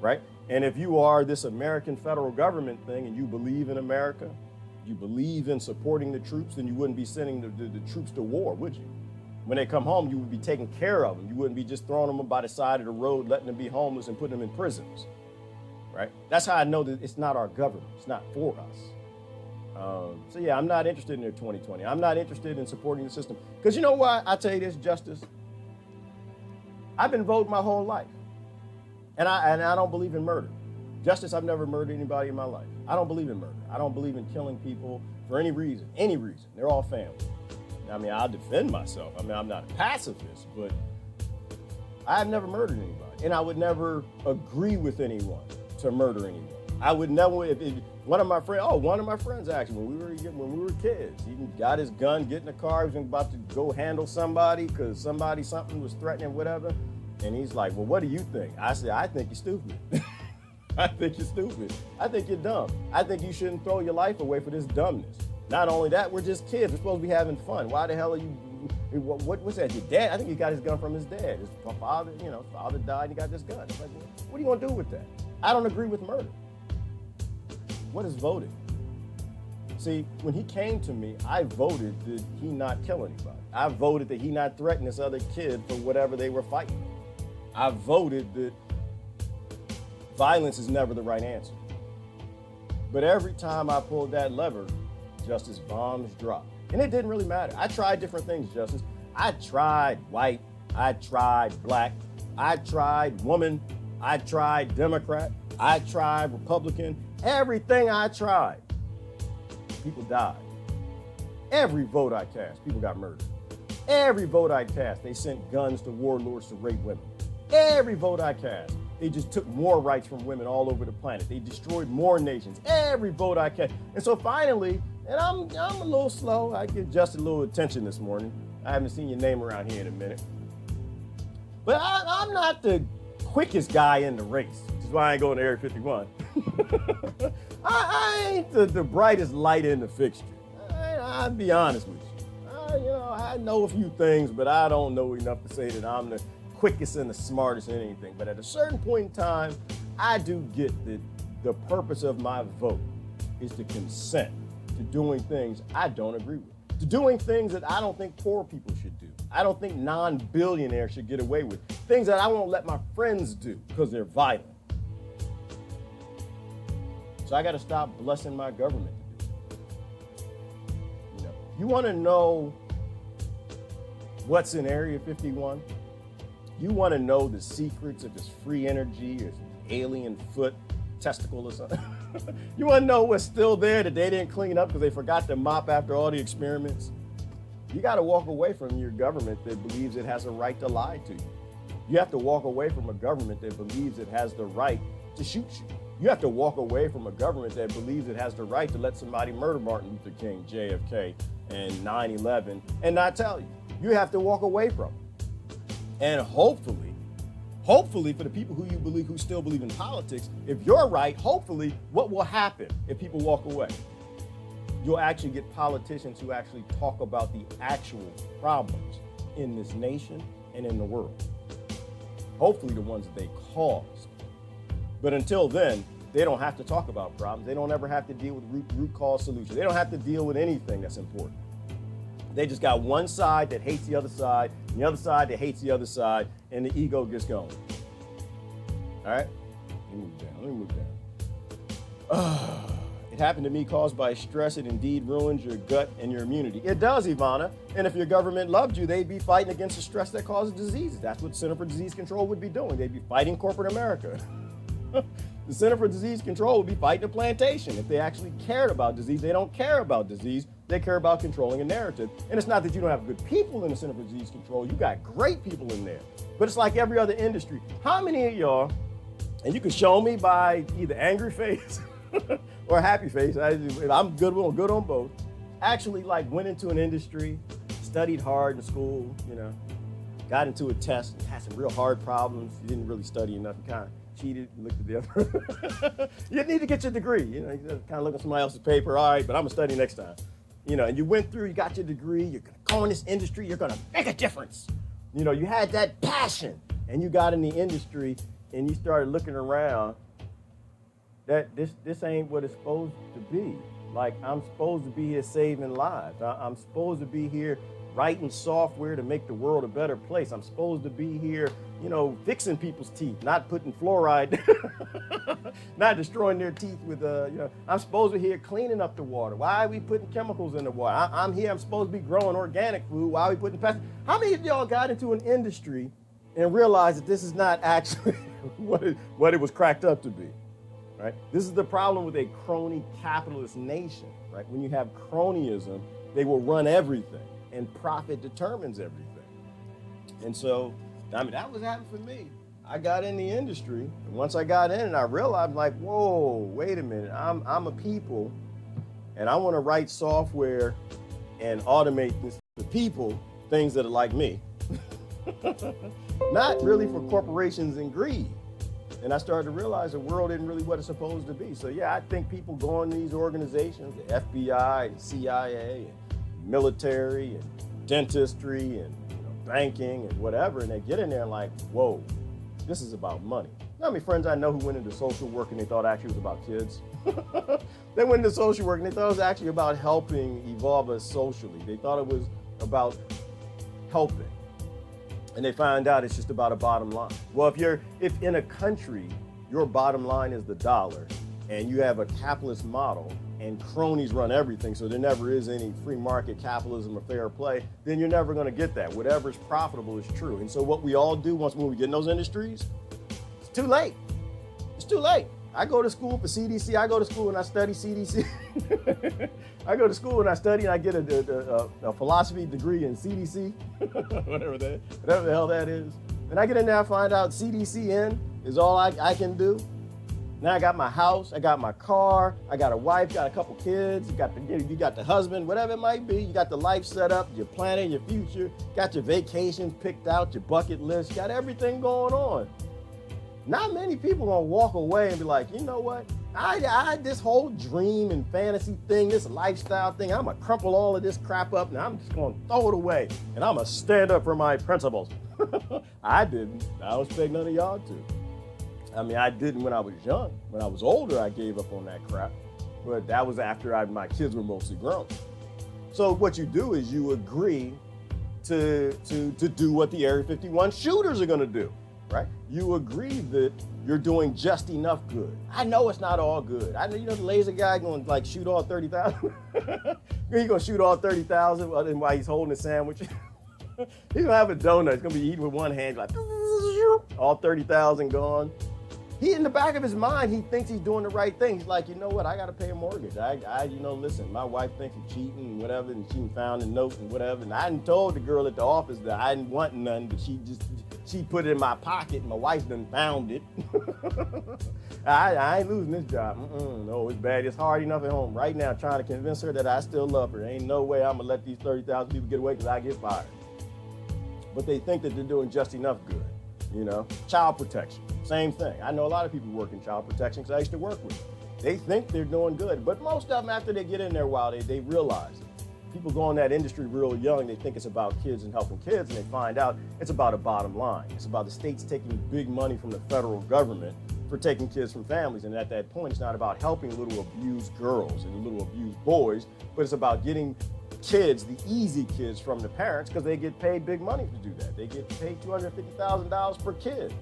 right? And if you are this American federal government thing and you believe in America, you believe in supporting the troops, then you wouldn't be sending the troops to war, would you? When they come home, you would be taking care of them. You wouldn't be just throwing them by the side of the road, letting them be homeless and putting them in prisons, right? That's how I know that it's not our government. It's not for us. So yeah, I'm not interested in their 2020. I'm not interested in supporting the system. Because you know why? I tell you this, Justice. I've been voting my whole life. And I don't believe in murder. Justice, I've never murdered anybody in my life. I don't believe in murder. I don't believe in killing people for any reason. Any reason. They're all family. I mean, I'll defend myself. I mean, I'm not a pacifist, but I've never murdered anybody. And I would never agree with anyone to murder anyone. I would never, if one of my friends actually, when we were kids, he got his gun, get in the car, he was about to go handle somebody because something was threatening, whatever. And he's like, well, what do you think? I said, I think you're stupid. I think you're stupid. I think you're dumb. I think you shouldn't throw your life away for this dumbness. Not only that, we're just kids. We're supposed to be having fun. Why the hell are you, what's that? Your dad? I think he got his gun from his dad. His father, father died and he got this gun. Like, what are you gonna do with that? I don't agree with murder. What is voting? See, when he came to me, I voted that he not kill anybody. I voted that he not threaten this other kid for whatever they were fighting. I voted that violence is never the right answer. But every time I pulled that lever, Justice, bombs dropped. And it didn't really matter. I tried different things, Justice. I tried white. I tried black. I tried woman. I tried Democrat. I tried Republican. Everything I tried, people died. Every vote I cast, people got murdered. Every vote I cast, they sent guns to warlords to rape women. Every vote I cast, they just took more rights from women all over the planet. They destroyed more nations. Every vote I cast. And so finally, and I'm a little slow. I give Justin a little attention this morning. I haven't seen your name around here in a minute. But I'm not the quickest guy in the race, which is why I ain't going to Area 51. I ain't the brightest light in the fixture. I'll be honest with you. I know a few things, but I don't know enough to say that I'm the quickest and the smartest in anything. But at a certain point in time, I do get that the purpose of my vote is to consent to doing things I don't agree with, to doing things that I don't think poor people should do. I don't think non-billionaires should get away with, things that I won't let my friends do because they're violent. So I got to stop blessing my government to do it. You want to know what's in Area 51? You want to know the secrets of this free energy or alien foot testicle or something? You want to know what's still there that they didn't clean up because they forgot to mop after all the experiments? You got to walk away from your government that believes it has a right to lie to you. You have to walk away from a government that believes it has the right to shoot you. You have to walk away from a government that believes it has the right to let somebody murder Martin Luther King, JFK, and 9/11 and not tell you. You have to walk away from it. And hopefully for the people who still believe in politics, if you're right, hopefully what will happen if people walk away? You'll actually get politicians who actually talk about the actual problems in this nation and in the world. Hopefully the ones that they caused. But until then, they don't have to talk about problems. They don't ever have to deal with root cause solutions. They don't have to deal with anything that's important. They just got one side that hates the other side, and the other side that hates the other side, and the ego gets going. All right? Let me move down. It happened to me caused by stress. It indeed ruins your gut and your immunity. It does, Ivana. And if your government loved you, they'd be fighting against the stress that causes diseases. That's what the Center for Disease Control would be doing. They'd be fighting corporate America. The Center for Disease Control would be fighting a plantation. If they actually cared about disease, they don't care about disease. They care about controlling a narrative. And it's not that you don't have good people in the Center for Disease Control. You got great people in there. But it's like every other industry. How many of y'all, and you can show me by either angry face or happy face, I'm good on both, actually went into an industry, studied hard in school, got into a test, had some real hard problems. You didn't really study enough. You kind of cheated, looked at the other. You need to get your degree. You kind of look at somebody else's paper. All right, but I'm gonna study next time. And you went through, you got your degree. You're gonna go in this industry. You're gonna make a difference. You had that passion, and you got in the industry, and you started looking around. That this ain't what it's supposed to be. I'm supposed to be here saving lives. I'm supposed to be here writing software to make the world a better place. I'm supposed to be here, fixing people's teeth, not putting fluoride, not destroying their teeth with, I'm supposed to be here cleaning up the water. Why are we putting chemicals in the water? I'm here, I'm supposed to be growing organic food. Why are we putting pesticides? How many of y'all got into an industry and realized that this is not actually what it was cracked up to be? Right? This is the problem with a crony capitalist nation, right? When you have cronyism, they will run everything, and profit determines everything. And so, that was happening for me. I got in the industry, and once I got in and I realized, whoa, wait a minute, I'm a people, and I want to write software and automate this for people, things that are like me. Not really for corporations and greed. And I started to realize the world isn't really what it's supposed to be. So I think people go in these organizations, the FBI and CIA and military and dentistry and banking and whatever, and they get in there and whoa, this is about money. You know how many friends I know who went into social work and they thought actually it was about kids? They went into social work and they thought it was actually about helping evolve us socially. They thought it was about helping. And they find out it's just about a bottom line. Well, if in a country, your bottom line is the dollar, and you have a capitalist model, and cronies run everything, so there never is any free market capitalism or fair play, then you're never gonna get that. Whatever's profitable is true. And so what we all do when we get in those industries, it's too late. It's too late. I go to school for CDC. I go to school and I study CDC. I go to school and I study and I get a philosophy degree in CDC, whatever the hell that is. And I get in there, I find out CDCN is all I can do. Now I got my house, I got my car, I got a wife, got a couple kids, you got the husband, whatever it might be. You got the life set up, you're planning your future, got your vacations picked out, your bucket list, you got everything going on. Not many people gonna walk away and be like, you know what? I this whole dream and fantasy thing, this lifestyle thing, I'm gonna crumple all of this crap up and I'm just gonna throw it away and I'm gonna stand up for my principles. I didn't. I don't expect none of y'all to. I mean, I didn't when I was young. When I was older, I gave up on that crap. But that was after my kids were mostly grown. So what you do is you agree to do what the Area 51 shooters are gonna do, right? You agree that you're doing just enough good. I know it's not all good. I know, the laser guy gonna like shoot all 30,000. He's gonna shoot all 30,000 while he's holding a sandwich. He's gonna have a donut. He's gonna be eating with one hand, like all 30,000 gone. He, in the back of his mind, he thinks he's doing the right thing. He's like, you know what? I got to pay a mortgage. Listen, my wife thinks I'm cheating and whatever, and she found a note and whatever. And I done told the girl at the office that I didn't want none, but she put it in my pocket and my wife done found it. I ain't losing this job. No, it's bad. It's hard enough at home right now trying to convince her that I still love her. Ain't no way I'm going to let these 30,000 people get away because I get fired. But they think that they're doing just enough good. Child protection, same thing. I know a lot of people work in child protection because I used to work with them. They think they're doing good, but most of them, after they get in there a while, they realize it. People go in that industry real young, they think it's about kids and helping kids, and they find out it's about a bottom line. It's about the states taking big money from the federal government for taking kids from families, and at that point, it's not about helping little abused girls and little abused boys, but it's about getting kids, the easy kids from the parents, because they get paid big money to do that. They get paid $250,000 per kid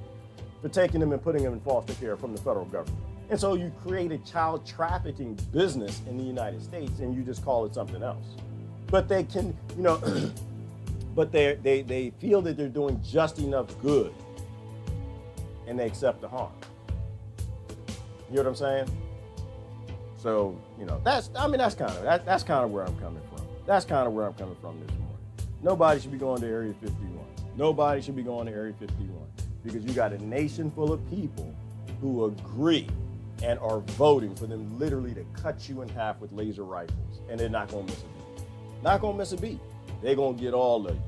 for taking them and putting them in foster care from the federal government. And so you create a child trafficking business in the United States and you just call it something else. But they can, but they feel that they're doing just enough good and they accept the harm. You know what I'm saying? So, that's kind of where I'm coming from. That's kind of where I'm coming from this morning. Nobody should be going to Area 51. Nobody should be going to Area 51 because you got a nation full of people who agree and are voting for them literally to cut you in half with laser rifles, and they're not going to miss a beat. Not going to miss a beat. They're going to get all of you.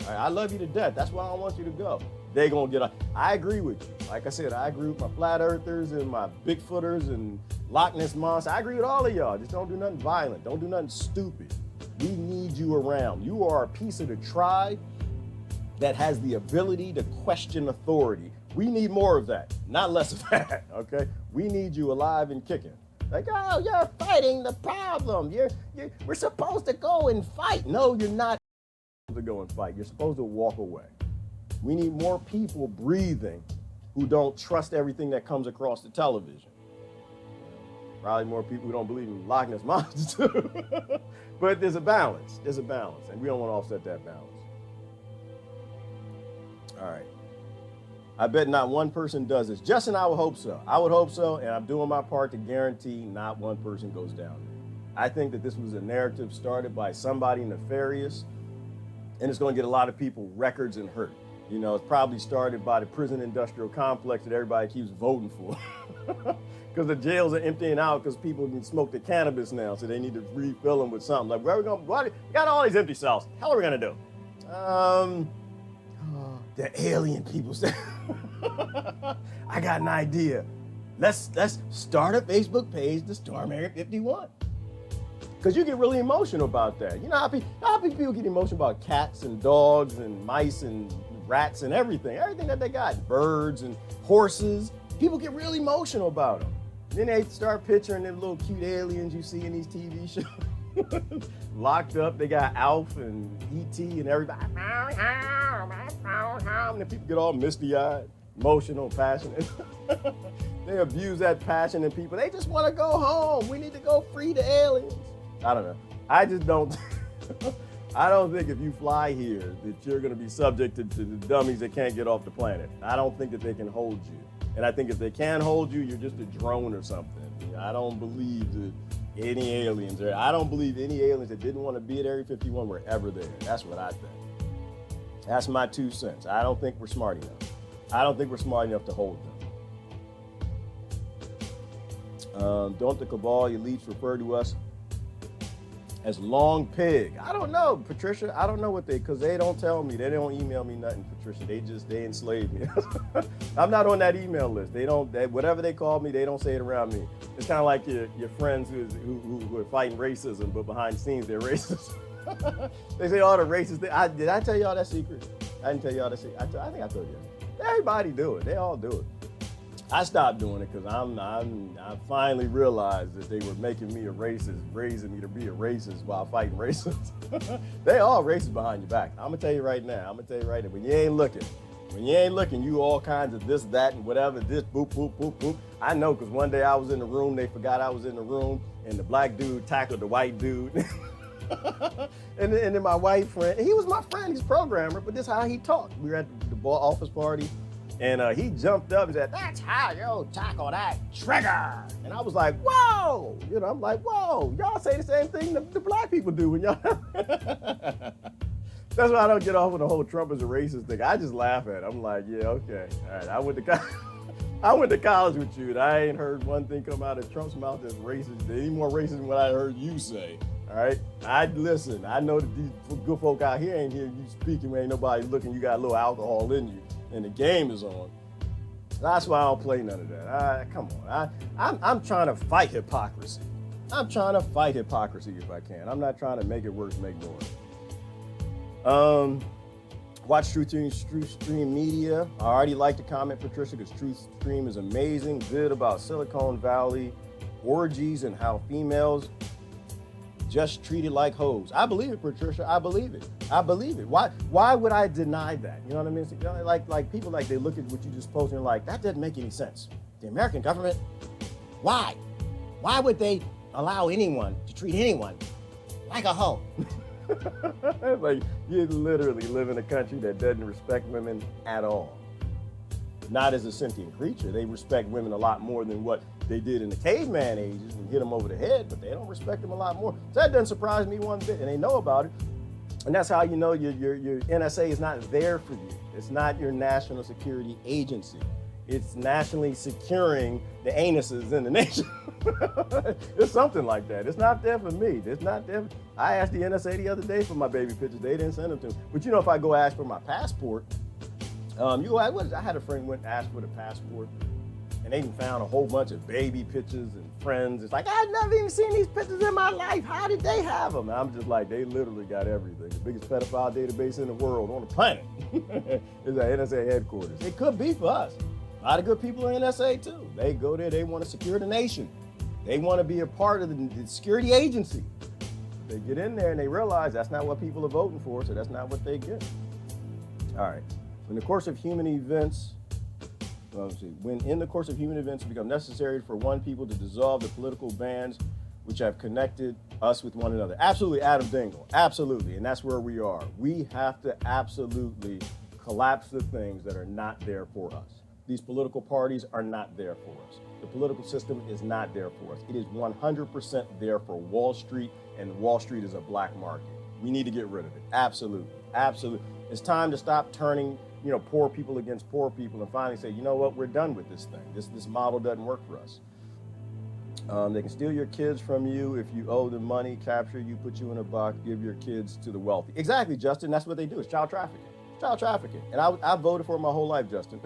Right, I love you to death. That's why I want you to go. They're going to get I agree with you. Like I said, I agree with my flat earthers and my Bigfooters and Loch Ness Monster. I agree with all of y'all. Just don't do nothing violent. Don't do nothing stupid. We need you around. You are a piece of the tribe that has the ability to question authority. We need more of that, not less of that, okay? We need you alive and kicking. Like, oh, you're fighting the problem. We're supposed to go and fight. No, you're not supposed to go and fight. You're supposed to walk away. We need more people breathing who don't trust everything that comes across the television. Probably more people who don't believe in Loch Ness Monsters too. But there's a balance. There's a balance, and we don't want to offset that balance. All right. I bet not one person does this. Justin, I would hope so. I would hope so, and I'm doing my part to guarantee not one person goes down there. I think that this was a narrative started by somebody nefarious, and it's going to get a lot of people records and hurt. It's probably started by the prison industrial complex that everybody keeps voting for. Because the jails are emptying out because people can smoke the cannabis now, so they need to refill them with something. Like, where are we going? We got all these empty cells. Hell are we going to do? The alien people say, I got an idea. Let's start a Facebook page to storm Area 51. Because you get really emotional about that. You know how people get emotional about cats and dogs and mice and rats and everything that they got, birds and horses. People get really emotional about them. Then they start picturing them little cute aliens you see in these TV shows. Locked up, they got Alf and E.T. and everybody. And then people get all misty-eyed, emotional, passionate. They abuse that passion in people. They just want to go home. We need to go free the aliens. I don't know. I just don't. I don't think if you fly here that you're going to be subject to the dummies that can't get off the planet. I don't think that they can hold you. And I think if they can hold you, you're just a drone or something. I don't believe that any aliens there. I don't believe any aliens that didn't want to be at Area 51 were ever there. That's what I think. That's my 2 cents. I don't think we're smart enough. I don't think we're smart enough to hold them. Don't the cabal elites refer to us as long pig? I don't know, Patricia. I don't know what because they don't tell me. They don't email me nothing, Patricia. They enslave me. I'm not on that email list. Whatever they call me, they don't say it around me. It's kind of like your friends who are fighting racism, but behind the scenes they're racist. They say all the racist things. Did I tell y'all that secret? I didn't tell y'all that secret. I think I told you. Everybody do it. They all do it. I stopped doing it because I finally realized that they were making me a racist, raising me to be a racist while fighting racists. They all racist behind your back. I'm gonna tell you right now. When you ain't looking, you all kinds of this, that, and whatever. This, boop, boop, boop, boop. I know because one day I was in the room. They forgot I was in the room, and the black dude tackled the white dude. and then my white friend, he was my friend. He's a programmer, but this is how he talked. We were at the office party. And he jumped up and said, "That's how you tackle that trigger." And I was like, "Whoa!" I'm like, "Whoa!" Y'all say the same thing the black people do when y'all. That's why I don't get off with the whole Trump is a racist thing. I just laugh at it. I'm like, "Yeah, okay, all right." I went to college with you, and I ain't heard one thing come out of Trump's mouth that's racist, any more racist than what I heard you say. All right, I listen. I know that these good folk out here ain't hear you speaking when ain't nobody looking. You got a little alcohol in you. And the game is on. That's why I don't play none of that. Come on. I'm trying to fight hypocrisy. I'm trying to fight hypocrisy if I can. I'm not trying to make it worse, make more. Watch Truth Media. I already like the comment, Patricia, because Truth Stream is amazing. Good about Silicon Valley orgies and how females just treated like hoes. I believe it, Patricia. I believe it. Why would I deny that? You know what I mean? So, like people they look at what you just posted and like, that doesn't make any sense. The American government, why? Why would they allow anyone to treat anyone like a hoe? Like you literally live in a country that doesn't respect women at all. Not as a sentient creature. They respect women a lot more than what they did in the caveman ages and hit them over the head, but they don't respect them a lot more. So that doesn't surprise me one bit, and they know about it. And that's how you know your NSA is not there for you. It's not your national security agency. It's nationally securing the anuses in the nation. It's something like that. It's not there for me. It's not there. I asked the NSA the other day for my baby pictures. They didn't send them to me. But if I go ask for my passport, I had a friend went and asked for the passport, and they even found a whole bunch of baby pictures and friends. It's like, I've never even seen these pictures in my life. How did they have them? And I'm just like, they literally got everything. The biggest pedophile database in the world, on the planet, is at NSA headquarters. It could be for us. A lot of good people in NSA too. They go there, they want to secure the nation. They want to be a part of the security agency. They get in there and they realize that's not what people are voting for, so that's not what they get. All right. In the course of human events, when in the course of human events it becomes necessary for one people to dissolve the political bands which have connected us with one another. Absolutely, Adam Dingle. Absolutely. And that's where we are. We have to absolutely collapse the things that are not there for us. These political parties are not there for us. The political system is not there for us. It is 100% there for Wall Street, and Wall Street is a black market. We need to get rid of it. Absolutely. Absolutely. It's time to stop turning poor people against poor people and finally say, you know what, we're done with this thing. This model doesn't work for us. They can steal your kids from you if you owe them money, capture you, put you in a box, give your kids to the wealthy. Exactly, Justin. That's what they do. It's child trafficking. Child trafficking. And I voted for it my whole life, Justin.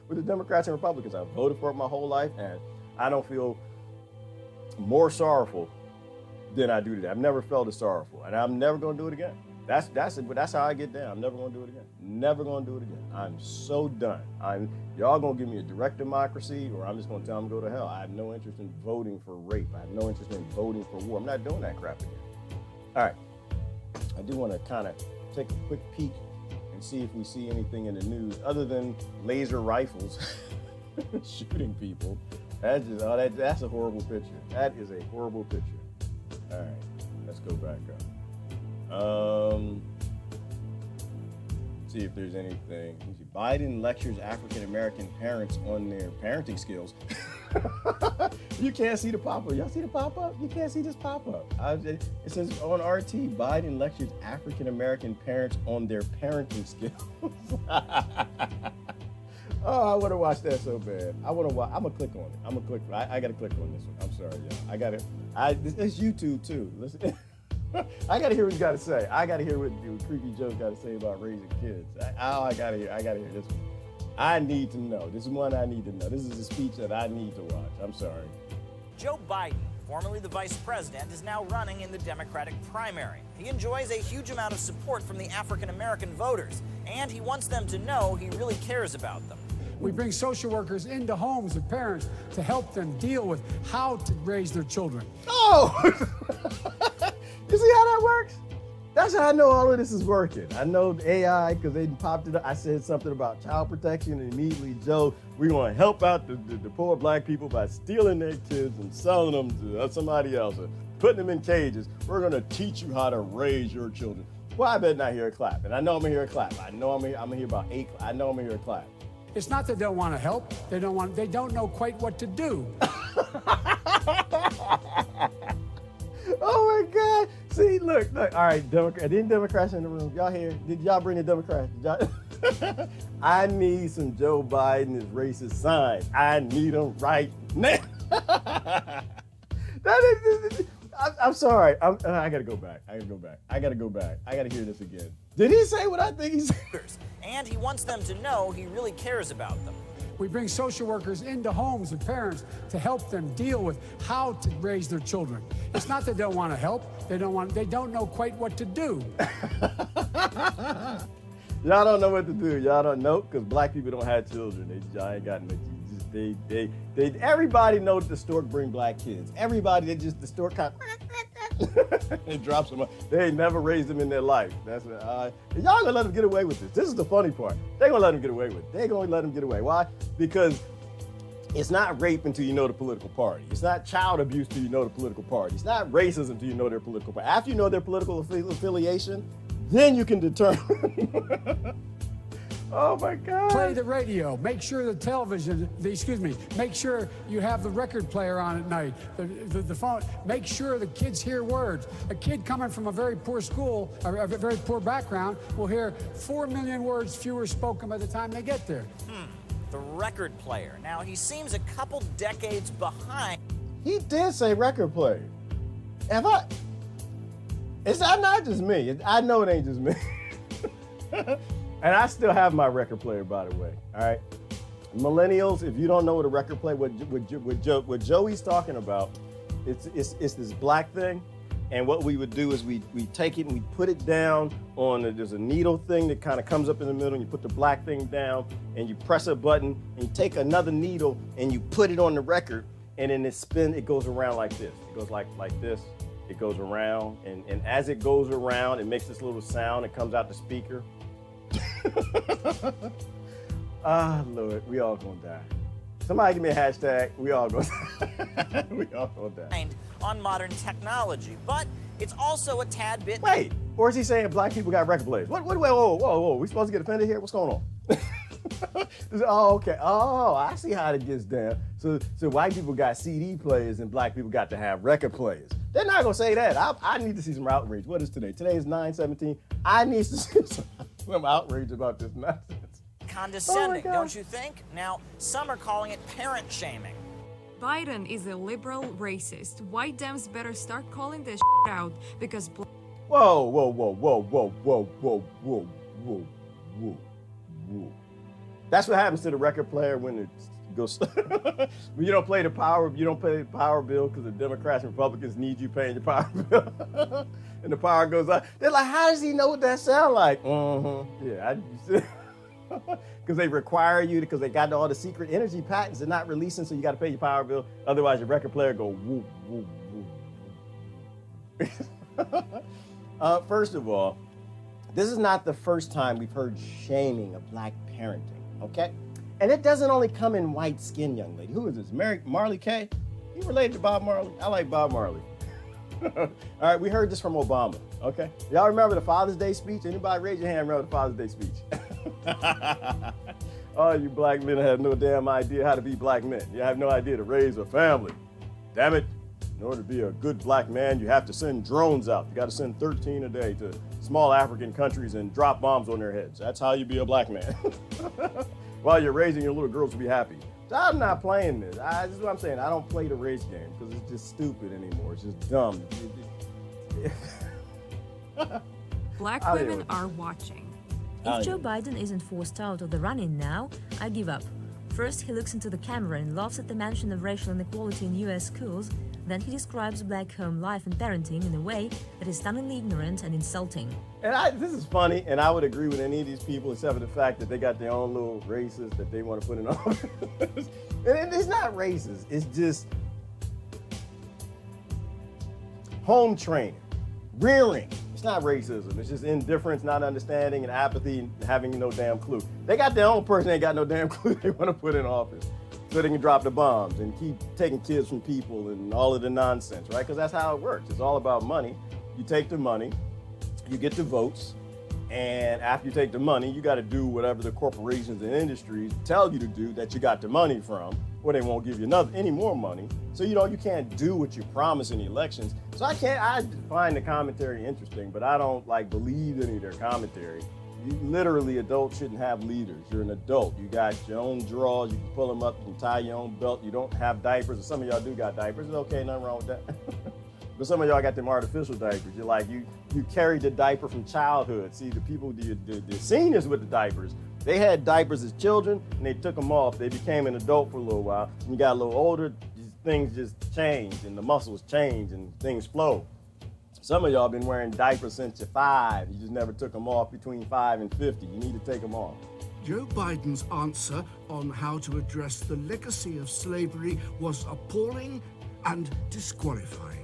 With the Democrats and Republicans, I voted for it my whole life, and I don't feel more sorrowful than I do today. I've never felt as sorrowful, and I'm never going to do it again. That's how I get down. I'm never going to do it again. Never going to do it again. I'm so done. Y'all going to give me a direct democracy, or I'm just going to tell them to go to hell. I have no interest in voting for rape. I have no interest in voting for war. I'm not doing that crap again. All right. I do want to kind of take a quick peek and see if we see anything in the news other than laser rifles shooting people. That's a horrible picture. That is a horrible picture. All right. Let's go back up. see if there's anything. Biden lectures African American parents on their parenting skills. You can't see the pop-up. Y'all see the pop-up? You can't see this pop-up. It says on RT, Biden lectures African American parents on their parenting skills. Oh, I want to watch that so bad. I'm gonna click on it. I gotta click on this one. I'm sorry, y'all. It's YouTube too. Listen. I gotta hear what he's got to say. I gotta hear what Creepy Joe's got to say about raising kids. I gotta hear this one. I need to know. This is one I need to know. This is a speech that I need to watch. I'm sorry. Joe Biden, formerly the vice president, is now running in the Democratic primary. He enjoys a huge amount of support from the African American voters, and he wants them to know he really cares about them. We bring social workers into homes of parents to help them deal with how to raise their children. Oh! You see how that works? That's how I know all of this is working. I know AI because they popped it up. I said something about child protection, and immediately, Joe, we're going to help out the poor black people by stealing their kids and selling them to somebody else or putting them in cages. We're going to teach you how to raise your children. Well, I better not hear a clap. And I know I'm going to hear a clap. I know I'm going to hear about 8. I know I'm going to hear a clap. It's not that they don't want to help. They don't know quite what to do. Oh my God! See, look. All right, Democrats in the room. Y'all here? Did y'all bring the Democrats? I need some Joe Biden is racist signs. I need them right now. I'm sorry. I gotta go back. I gotta hear this again. Did he say what I think he said? And he wants them to know he really cares about them. We bring social workers into homes of parents to help them deal with how to raise their children. It's not that they don't want to help. They don't know quite what to do. Y'all don't know what to do. Y'all don't know because black people don't have children. Y'all ain't got no. Everybody knows the stork bring black kids. Everybody, the stork kind of it drops them. They ain't never raised them in their life. That's what y'all gonna let them get away with this. This is the funny part. They gonna let them get away with it. They gonna let them get away. Why? Because it's not rape until you know the political party. It's not child abuse until you know the political party. It's not racism until you know their political party. After you know their political affiliation, then you can determine. Oh my God. Play the radio. Make sure the television, make sure you have the record player on at night, the phone. Make sure the kids hear words. A kid coming from a very poor school, a very poor background, will hear 4 million words fewer spoken by the time they get there. The record player. Now, he seems a couple decades behind. He did say record player. It's not just me. I know it ain't just me. And I still have my record player, by the way. All right, millennials, if you don't know what a record player, what Joey's talking about, it's this black thing, and what we would do is we take it and we put it down on there's a needle thing that kind of comes up in the middle, and you put the black thing down, and you press a button, and you take another needle and you put it on the record, and then it goes around like this. It goes like this. It goes around, and as it goes around, it makes this little sound. It comes out the speaker. Lord, we all gonna die. Somebody give me a hashtag. We all gonna die. We all gonna die. On modern technology, but it's also a tad bit. Wait, or is he saying black people got record players? Whoa. We supposed to get offended here? What's going on? Oh, okay. Oh, I see how it gets down. So white people got CD players and black people got to have record players. They're not gonna say that. I need to see some outrage. What is today? Today is 9/17. I need to see some outrage about this nonsense. Condescending, don't you think? Now, some are calling it parent shaming. Biden is a liberal racist. White Dems better start calling this out because. Whoa. That's what happens to the record player when it goes. When you don't pay the power bill because the Democrats and Republicans need you paying your power bill, and the power goes out. They're like, how does he know what that sound like? Yeah, because they require you because they got all the secret energy patents they're not releasing, so you got to pay your power bill. Otherwise, your record player go whoop whoop whoop. First of all, this is not the first time we've heard shaming of black parenting, okay? And it doesn't only come in white skin, young lady. Who is this? Marley K? You related to Bob Marley? I like Bob Marley. All right, we heard this from Obama, okay? Y'all remember the Father's Day speech? Anybody raise your hand remember the Father's Day speech? Oh, you black men have no damn idea how to be black men. You have no idea to raise a family. Damn it. In order to be a good black man, you have to send drones out. You got to send 13 a day to small African countries and drop bombs on their heads. That's how you be a black man. While you're raising your little girls to be happy. So I'm not playing this. This is what I'm saying. I don't play the race game because it's just stupid anymore. It's just dumb. Black women are watching. If Joe Biden isn't forced out of the running now, I give up. First, he looks into the camera and laughs at the mention of racial inequality in US schools. Then he describes black home life and parenting in a way that is stunningly ignorant and insulting. And this is funny, and I would agree with any of these people except for the fact that they got their own little races that they want to put in office. And it's not racist. It's just home training, rearing. It's not racism. It's just indifference, not understanding, and apathy, and having no damn clue. They got their own person, ain't got no damn clue they want to put in office. So they can drop the bombs and keep taking kids from people and all of the nonsense, right? Because that's how it works. It's all about money. You take the money, you get the votes, and after you take the money, you got to do whatever the corporations and industries tell you to do that you got the money from, or they won't give you any more money. So you can't do what you promise in the elections. So I find the commentary interesting, but I don't believe any of their commentary. Literally, adults shouldn't have leaders. You're an adult. You got your own drawers. You can pull them up. You can tie your own belt. You don't have diapers. Some of y'all do got diapers. It's okay, nothing wrong with that. But some of y'all got them artificial diapers. You carried the diaper from childhood. See, the people, the seniors with the diapers, they had diapers as children, and they took them off. They became an adult for a little while. When you got a little older, things just changed, and the muscles changed, and things flow. Some of y'all been wearing diapers since you're 5. You just never took them off between 5 and 50. You need to take them off. Joe Biden's answer on how to address the legacy of slavery was appalling and disqualifying.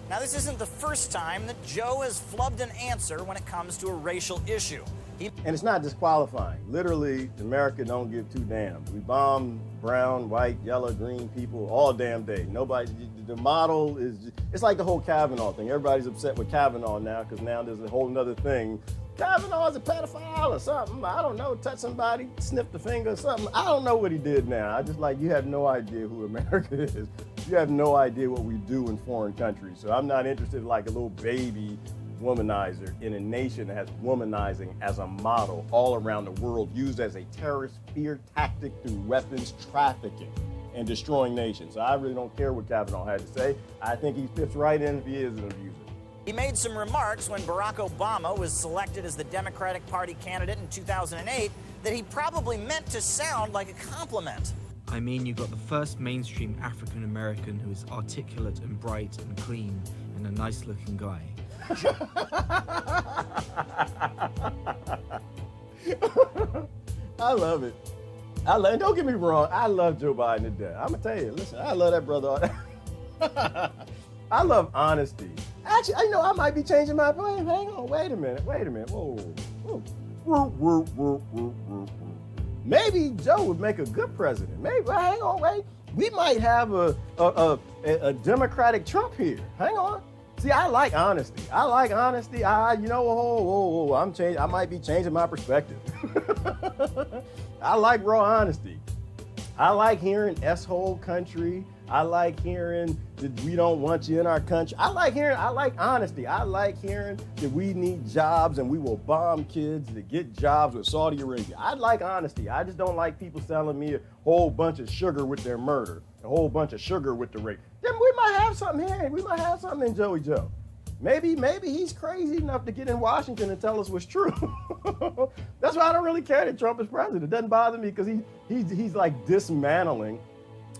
Now, this isn't the first time that Joe has flubbed an answer when it comes to a racial issue. And it's not disqualifying. Literally, America don't give two damns. We bomb brown, white, yellow, green people all damn day. The model is, it's like the whole Kavanaugh thing. Everybody's upset with Kavanaugh now because now there's a whole nother thing. Kavanaugh's a pedophile or something. I don't know, touch somebody, sniff the finger or something. I don't know what he did now. I just you have no idea who America is. You have no idea what we do in foreign countries. So I'm not interested in a little baby womanizer in a nation that has womanizing as a model all around the world, used as a terrorist fear tactic through weapons trafficking and destroying nations. So I really don't care what Kavanaugh had to say. I think he fits right in if he is an abuser. He made some remarks when Barack Obama was selected as the Democratic Party candidate in 2008 that he probably meant to sound like a compliment. I mean, you got the first mainstream African American who is articulate and bright and clean and a nice looking guy. I love it. Don't get me wrong, I love Joe Biden to death. I'm gonna tell you, listen, I love that brother. I love honesty. Actually, I might be changing my mind. Hang on, wait a minute. Whoa. Maybe Joe would make a good president. Maybe, hang on, wait. We might have a Democratic Trump here. Hang on. See, I like honesty. I might be changing my perspective. I like raw honesty. I like hearing S-hole country. I like hearing that we don't want you in our country. I like honesty. I like hearing that we need jobs and we will bomb kids to get jobs with Saudi Arabia. I like honesty. I just don't like people selling me a whole bunch of sugar with their murder, a whole bunch of sugar with the rape. Then we might have something here. We might have something in Joey Joe. Maybe he's crazy enough to get in Washington and tell us what's true. That's why I don't really care that Trump is president. It doesn't bother me because he's dismantling,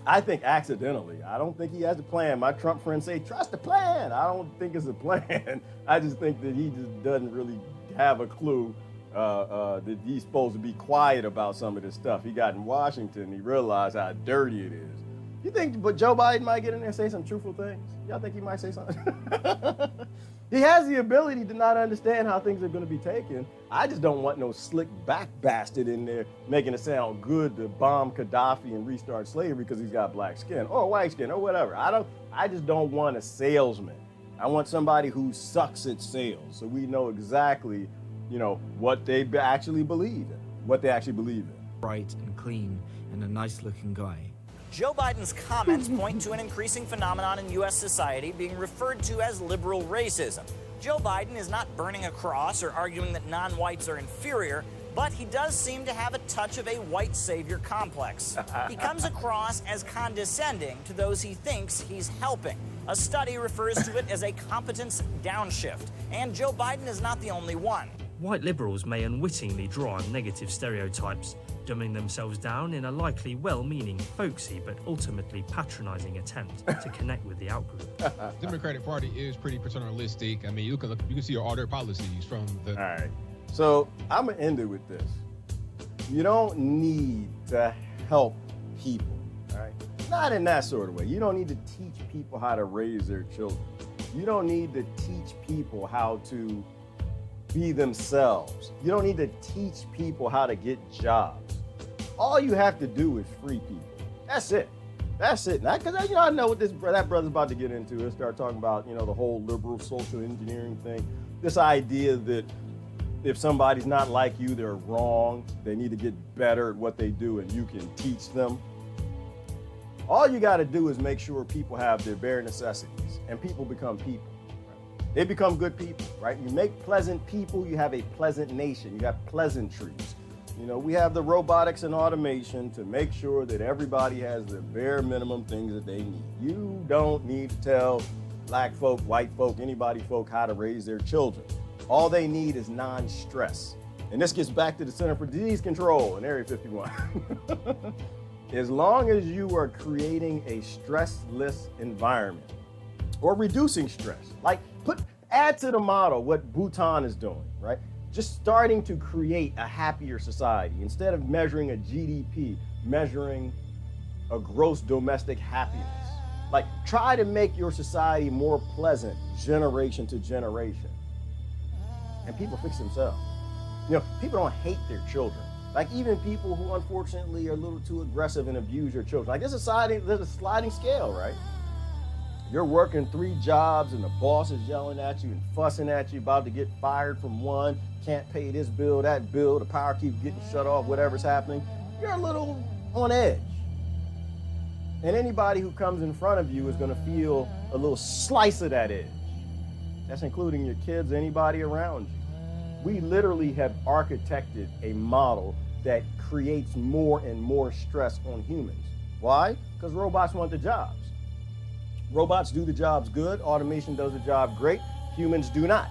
I think accidentally. I don't think he has a plan. My Trump friends say, trust the plan. I don't think it's a plan. I just think that he just doesn't really have a clue that he's supposed to be quiet about some of this stuff. He got in Washington, he realized how dirty it is. You think but Joe Biden might get in there and say some truthful things? Y'all think he might say something? He has the ability to not understand how things are going to be taken. I just don't want no slick back bastard in there making it sound good to bomb Gaddafi and restart slavery because he's got black skin or white skin or whatever. I just don't want a salesman. I want somebody who sucks at sales so we know exactly, what they actually believe in. what they actually believe in. Bright and clean and a nice looking guy. Joe Biden's comments point to an increasing phenomenon in U.S. society being referred to as liberal racism. Joe Biden is not burning a cross or arguing that non-whites are inferior, but he does seem to have a touch of a white savior complex. He comes across as condescending to those he thinks he's helping. A study refers to it as a competence downshift, and Joe Biden is not the only one. White liberals may unwittingly draw on negative stereotypes, dumbing themselves down in a likely well-meaning, folksy, but ultimately patronizing attempt to connect with the outgroup. The Democratic Party is pretty paternalistic. I mean, you can see all their policies from the... All right. So I'm going to end it with this. You don't need to help people, all right? Not in that sort of way. You don't need to teach people how to raise their children. You don't need to teach people how to be themselves. You don't need to teach people how to get jobs. All you have to do is free people. That's it. That's it. Because I know what that brother's about to get into. He'll start talking about, the whole liberal social engineering thing. This idea that if somebody's not like you, they're wrong. They need to get better at what they do, and you can teach them. All you got to do is make sure people have their bare necessities, and people become people. They become good people, right? You make pleasant people, you have a pleasant nation. You have pleasantries. We have the robotics and automation to make sure that everybody has the bare minimum things that they need. You don't need to tell black folk, white folk, anybody folk how to raise their children. All they need is non-stress. And this gets back to the Center for Disease Control in Area 51. As long as you are creating a stressless environment or reducing stress, add to the model what Bhutan is doing, right? Just starting to create a happier society. Instead of measuring a GDP, measuring a gross domestic happiness. Try to make your society more pleasant generation to generation. And people fix themselves. People don't hate their children. Even people who unfortunately are a little too aggressive and abuse your children. There's a sliding scale, right? You're working 3 jobs and the boss is yelling at you and fussing at you, about to get fired from one, can't pay this bill, that bill, the power keeps getting shut off, whatever's happening. You're a little on edge. And anybody who comes in front of you is going to feel a little slice of that edge. That's including your kids, anybody around you. We literally have architected a model that creates more and more stress on humans. Why? Because robots want the jobs. Robots do the jobs good, automation does the job great, humans do not.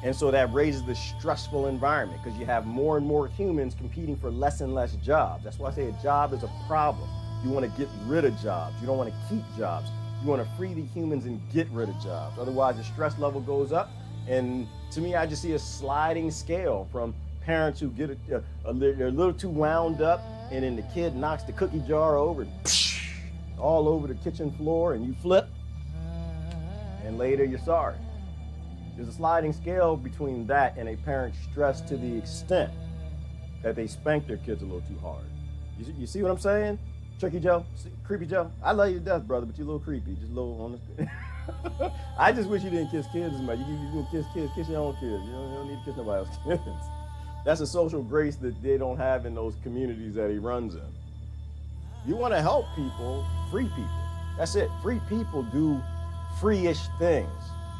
And so that raises the stressful environment because you have more and more humans competing for less and less jobs. That's why I say a job is a problem. You want to get rid of jobs. You don't want to keep jobs. You want to free the humans and get rid of jobs. Otherwise, the stress level goes up. And to me, I just see a sliding scale from parents who get they're a little too wound up, and then the kid knocks the cookie jar over and all over the kitchen floor, and you flip, and later you're sorry. There's a sliding scale between that and a parent stressed to the extent that they spank their kids a little too hard. You see what I'm saying? Tricky Joe, Creepy Joe, I love you to death, brother, but you're a little creepy, just a little on the... I just wish you didn't kiss kids as much. You kiss kids, kiss your own kids. You don't need to kiss nobody else's kids. That's a social grace that they don't have in those communities that he runs in. You want to help people, free people. That's it. Free people do free-ish things.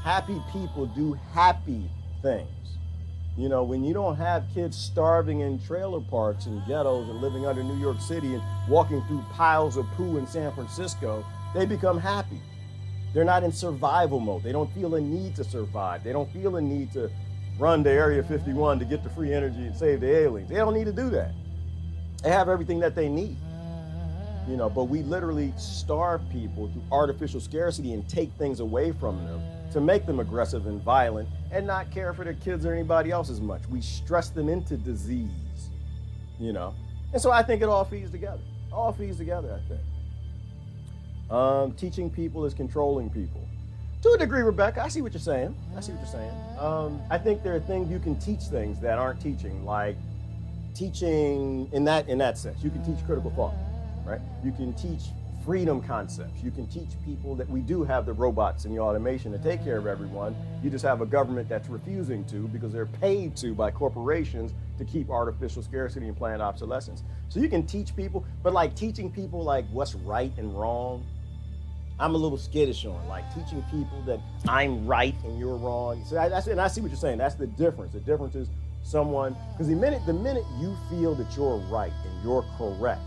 Happy people do happy things. When you don't have kids starving in trailer parks and ghettos and living under New York City and walking through piles of poo in San Francisco, they become happy. They're not in survival mode. They don't feel a need to survive. They don't feel a need to run to Area 51 to get the free energy and save the aliens. They don't need to do that. They have everything that they need. But we literally starve people through artificial scarcity and take things away from them to make them aggressive and violent and not care for their kids or anybody else as much. We stress them into disease, And so I think it all feeds together. All feeds together, I think. Teaching people is controlling people. To a degree, Rebecca, I see what you're saying. I think there are things you can teach things that aren't teaching, like teaching in that sense. You can teach critical thought, right? You can teach freedom concepts. You can teach people that we do have the robots and the automation to take care of everyone. You just have a government that's refusing to because they're paid to by corporations to keep artificial scarcity and planned obsolescence. So you can teach people, but like teaching people like what's right and wrong, I'm a little skittish on. Like teaching people that I'm right and you're wrong. So and I see what you're saying. That's the difference. The difference is someone, because the minute you feel that you're right and you're correct,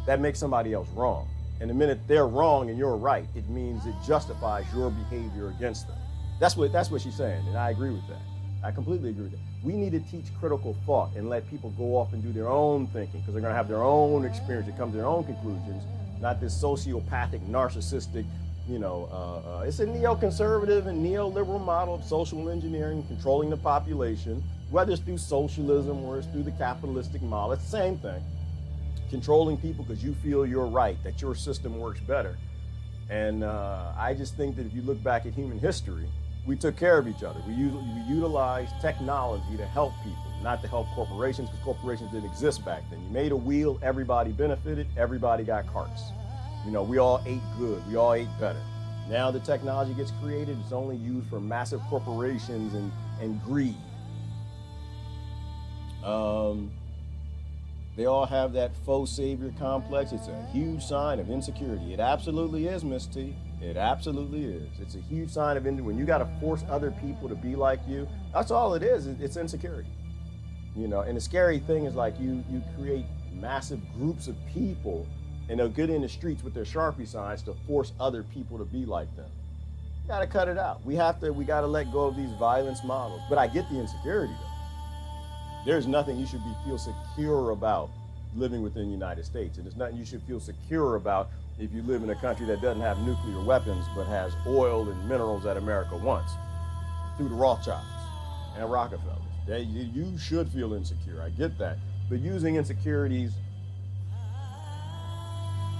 that makes somebody else wrong. And the minute they're wrong and you're right, it means it justifies your behavior against them. That's what she's saying, and I agree with that. I completely agree with that. We need to teach critical thought and let people go off and do their own thinking, because they're going to have their own experience and come to their own conclusions, not this sociopathic, narcissistic, it's a neoconservative and neoliberal model of social engineering, controlling the population, whether it's through socialism or it's through the capitalistic model. It's the same thing. Controlling people because you feel you're right, that your system works better. And I just think that if you look back at human history, we took care of each other. We utilized technology to help people, not to help corporations, because corporations didn't exist back then. You made a wheel, everybody benefited, everybody got carts. We all ate good, we all ate better. Now the technology gets created, it's only used for massive corporations and greed. They all have that faux savior complex. It's a huge sign of insecurity. It absolutely is, Miss T. It absolutely is. It's a huge sign of when you got to force other people to be like you. That's all it is. It's insecurity. And the scary thing is like you create massive groups of people and they'll get in the streets with their Sharpie signs to force other people to be like them. You got to cut it out. We got to let go of these violence models. But I get the insecurity though. There's nothing you should feel secure about living within the United States. And there's nothing you should feel secure about if you live in a country that doesn't have nuclear weapons, but has oil and minerals that America wants through the Rothschilds and Rockefellers. You should feel insecure. I get that. But using insecurities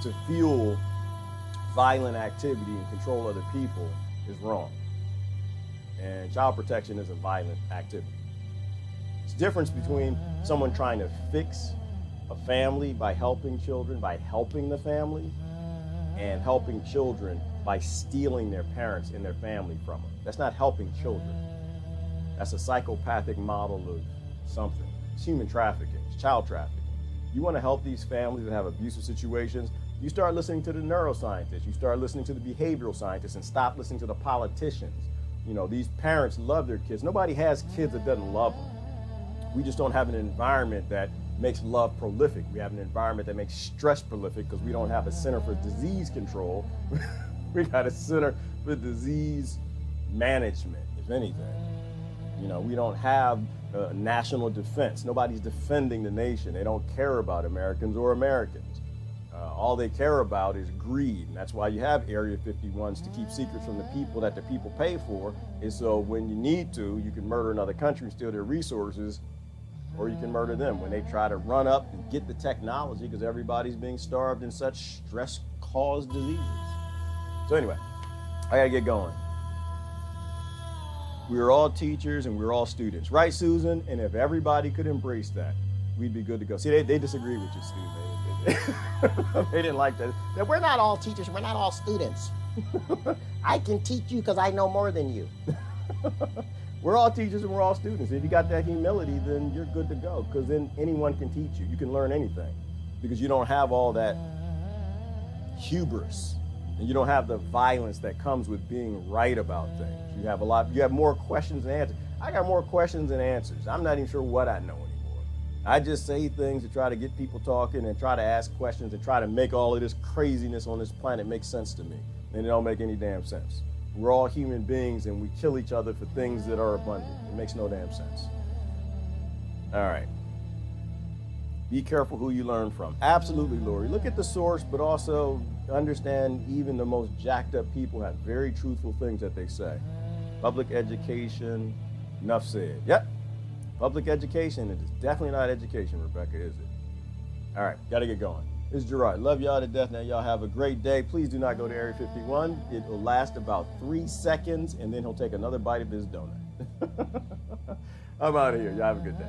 to fuel violent activity and control other people is wrong. And child protection is a violent activity. It's the difference between someone trying to fix a family by helping children, by helping the family, and helping children by stealing their parents and their family from them. That's not helping children. That's a psychopathic model of something. It's human trafficking, it's child trafficking. You want to help these families that have abusive situations, you start listening to the neuroscientists, you start listening to the behavioral scientists, and stop listening to the politicians. These parents love their kids. Nobody has kids that doesn't love them. We just don't have an environment that makes love prolific. We have an environment that makes stress prolific because we don't have a center for disease control. We got a center for disease management, if anything. We don't have national defense. Nobody's defending the nation. They don't care about Americans or Americans. All they care about is greed. And that's why you have Area 51s to keep secrets from the people that the people pay for. And so when you need to, you can murder another country and steal their resources, or you can murder them when they try to run up and get the technology because everybody's being starved in such stress-caused diseases. So anyway, I gotta get going. We're all teachers and we're all students, right, Susan? And if everybody could embrace that, we'd be good to go. See, they disagree with you, Stu. They didn't like that. We're not all teachers, we're not all students. I can teach you because I know more than you. We're all teachers and we're all students. If you got that humility, then you're good to go, because then anyone can teach you. You can learn anything because you don't have all that hubris and you don't have the violence that comes with being right about things. You have more questions than answers. I got more questions than answers. I'm not even sure what I know anymore. I just say things to try to get people talking and try to ask questions and try to make all of this craziness on this planet make sense to me. And it don't make any damn sense. We're all human beings and we kill each other for things that are abundant. It makes no damn sense. All right. Be careful who you learn from. Absolutely, Lori. Look at the source, but also understand even the most jacked up people have very truthful things that they say. Public education, enough said. Yep. Public education, it is definitely not education, Rebecca, is it? All right, gotta get going. This is Gerard. Love y'all to death. Now y'all have a great day. Please do not go to Area 51. It will last about 3 seconds, and then he'll take another bite of his donut. I'm out of here. Y'all have a good day.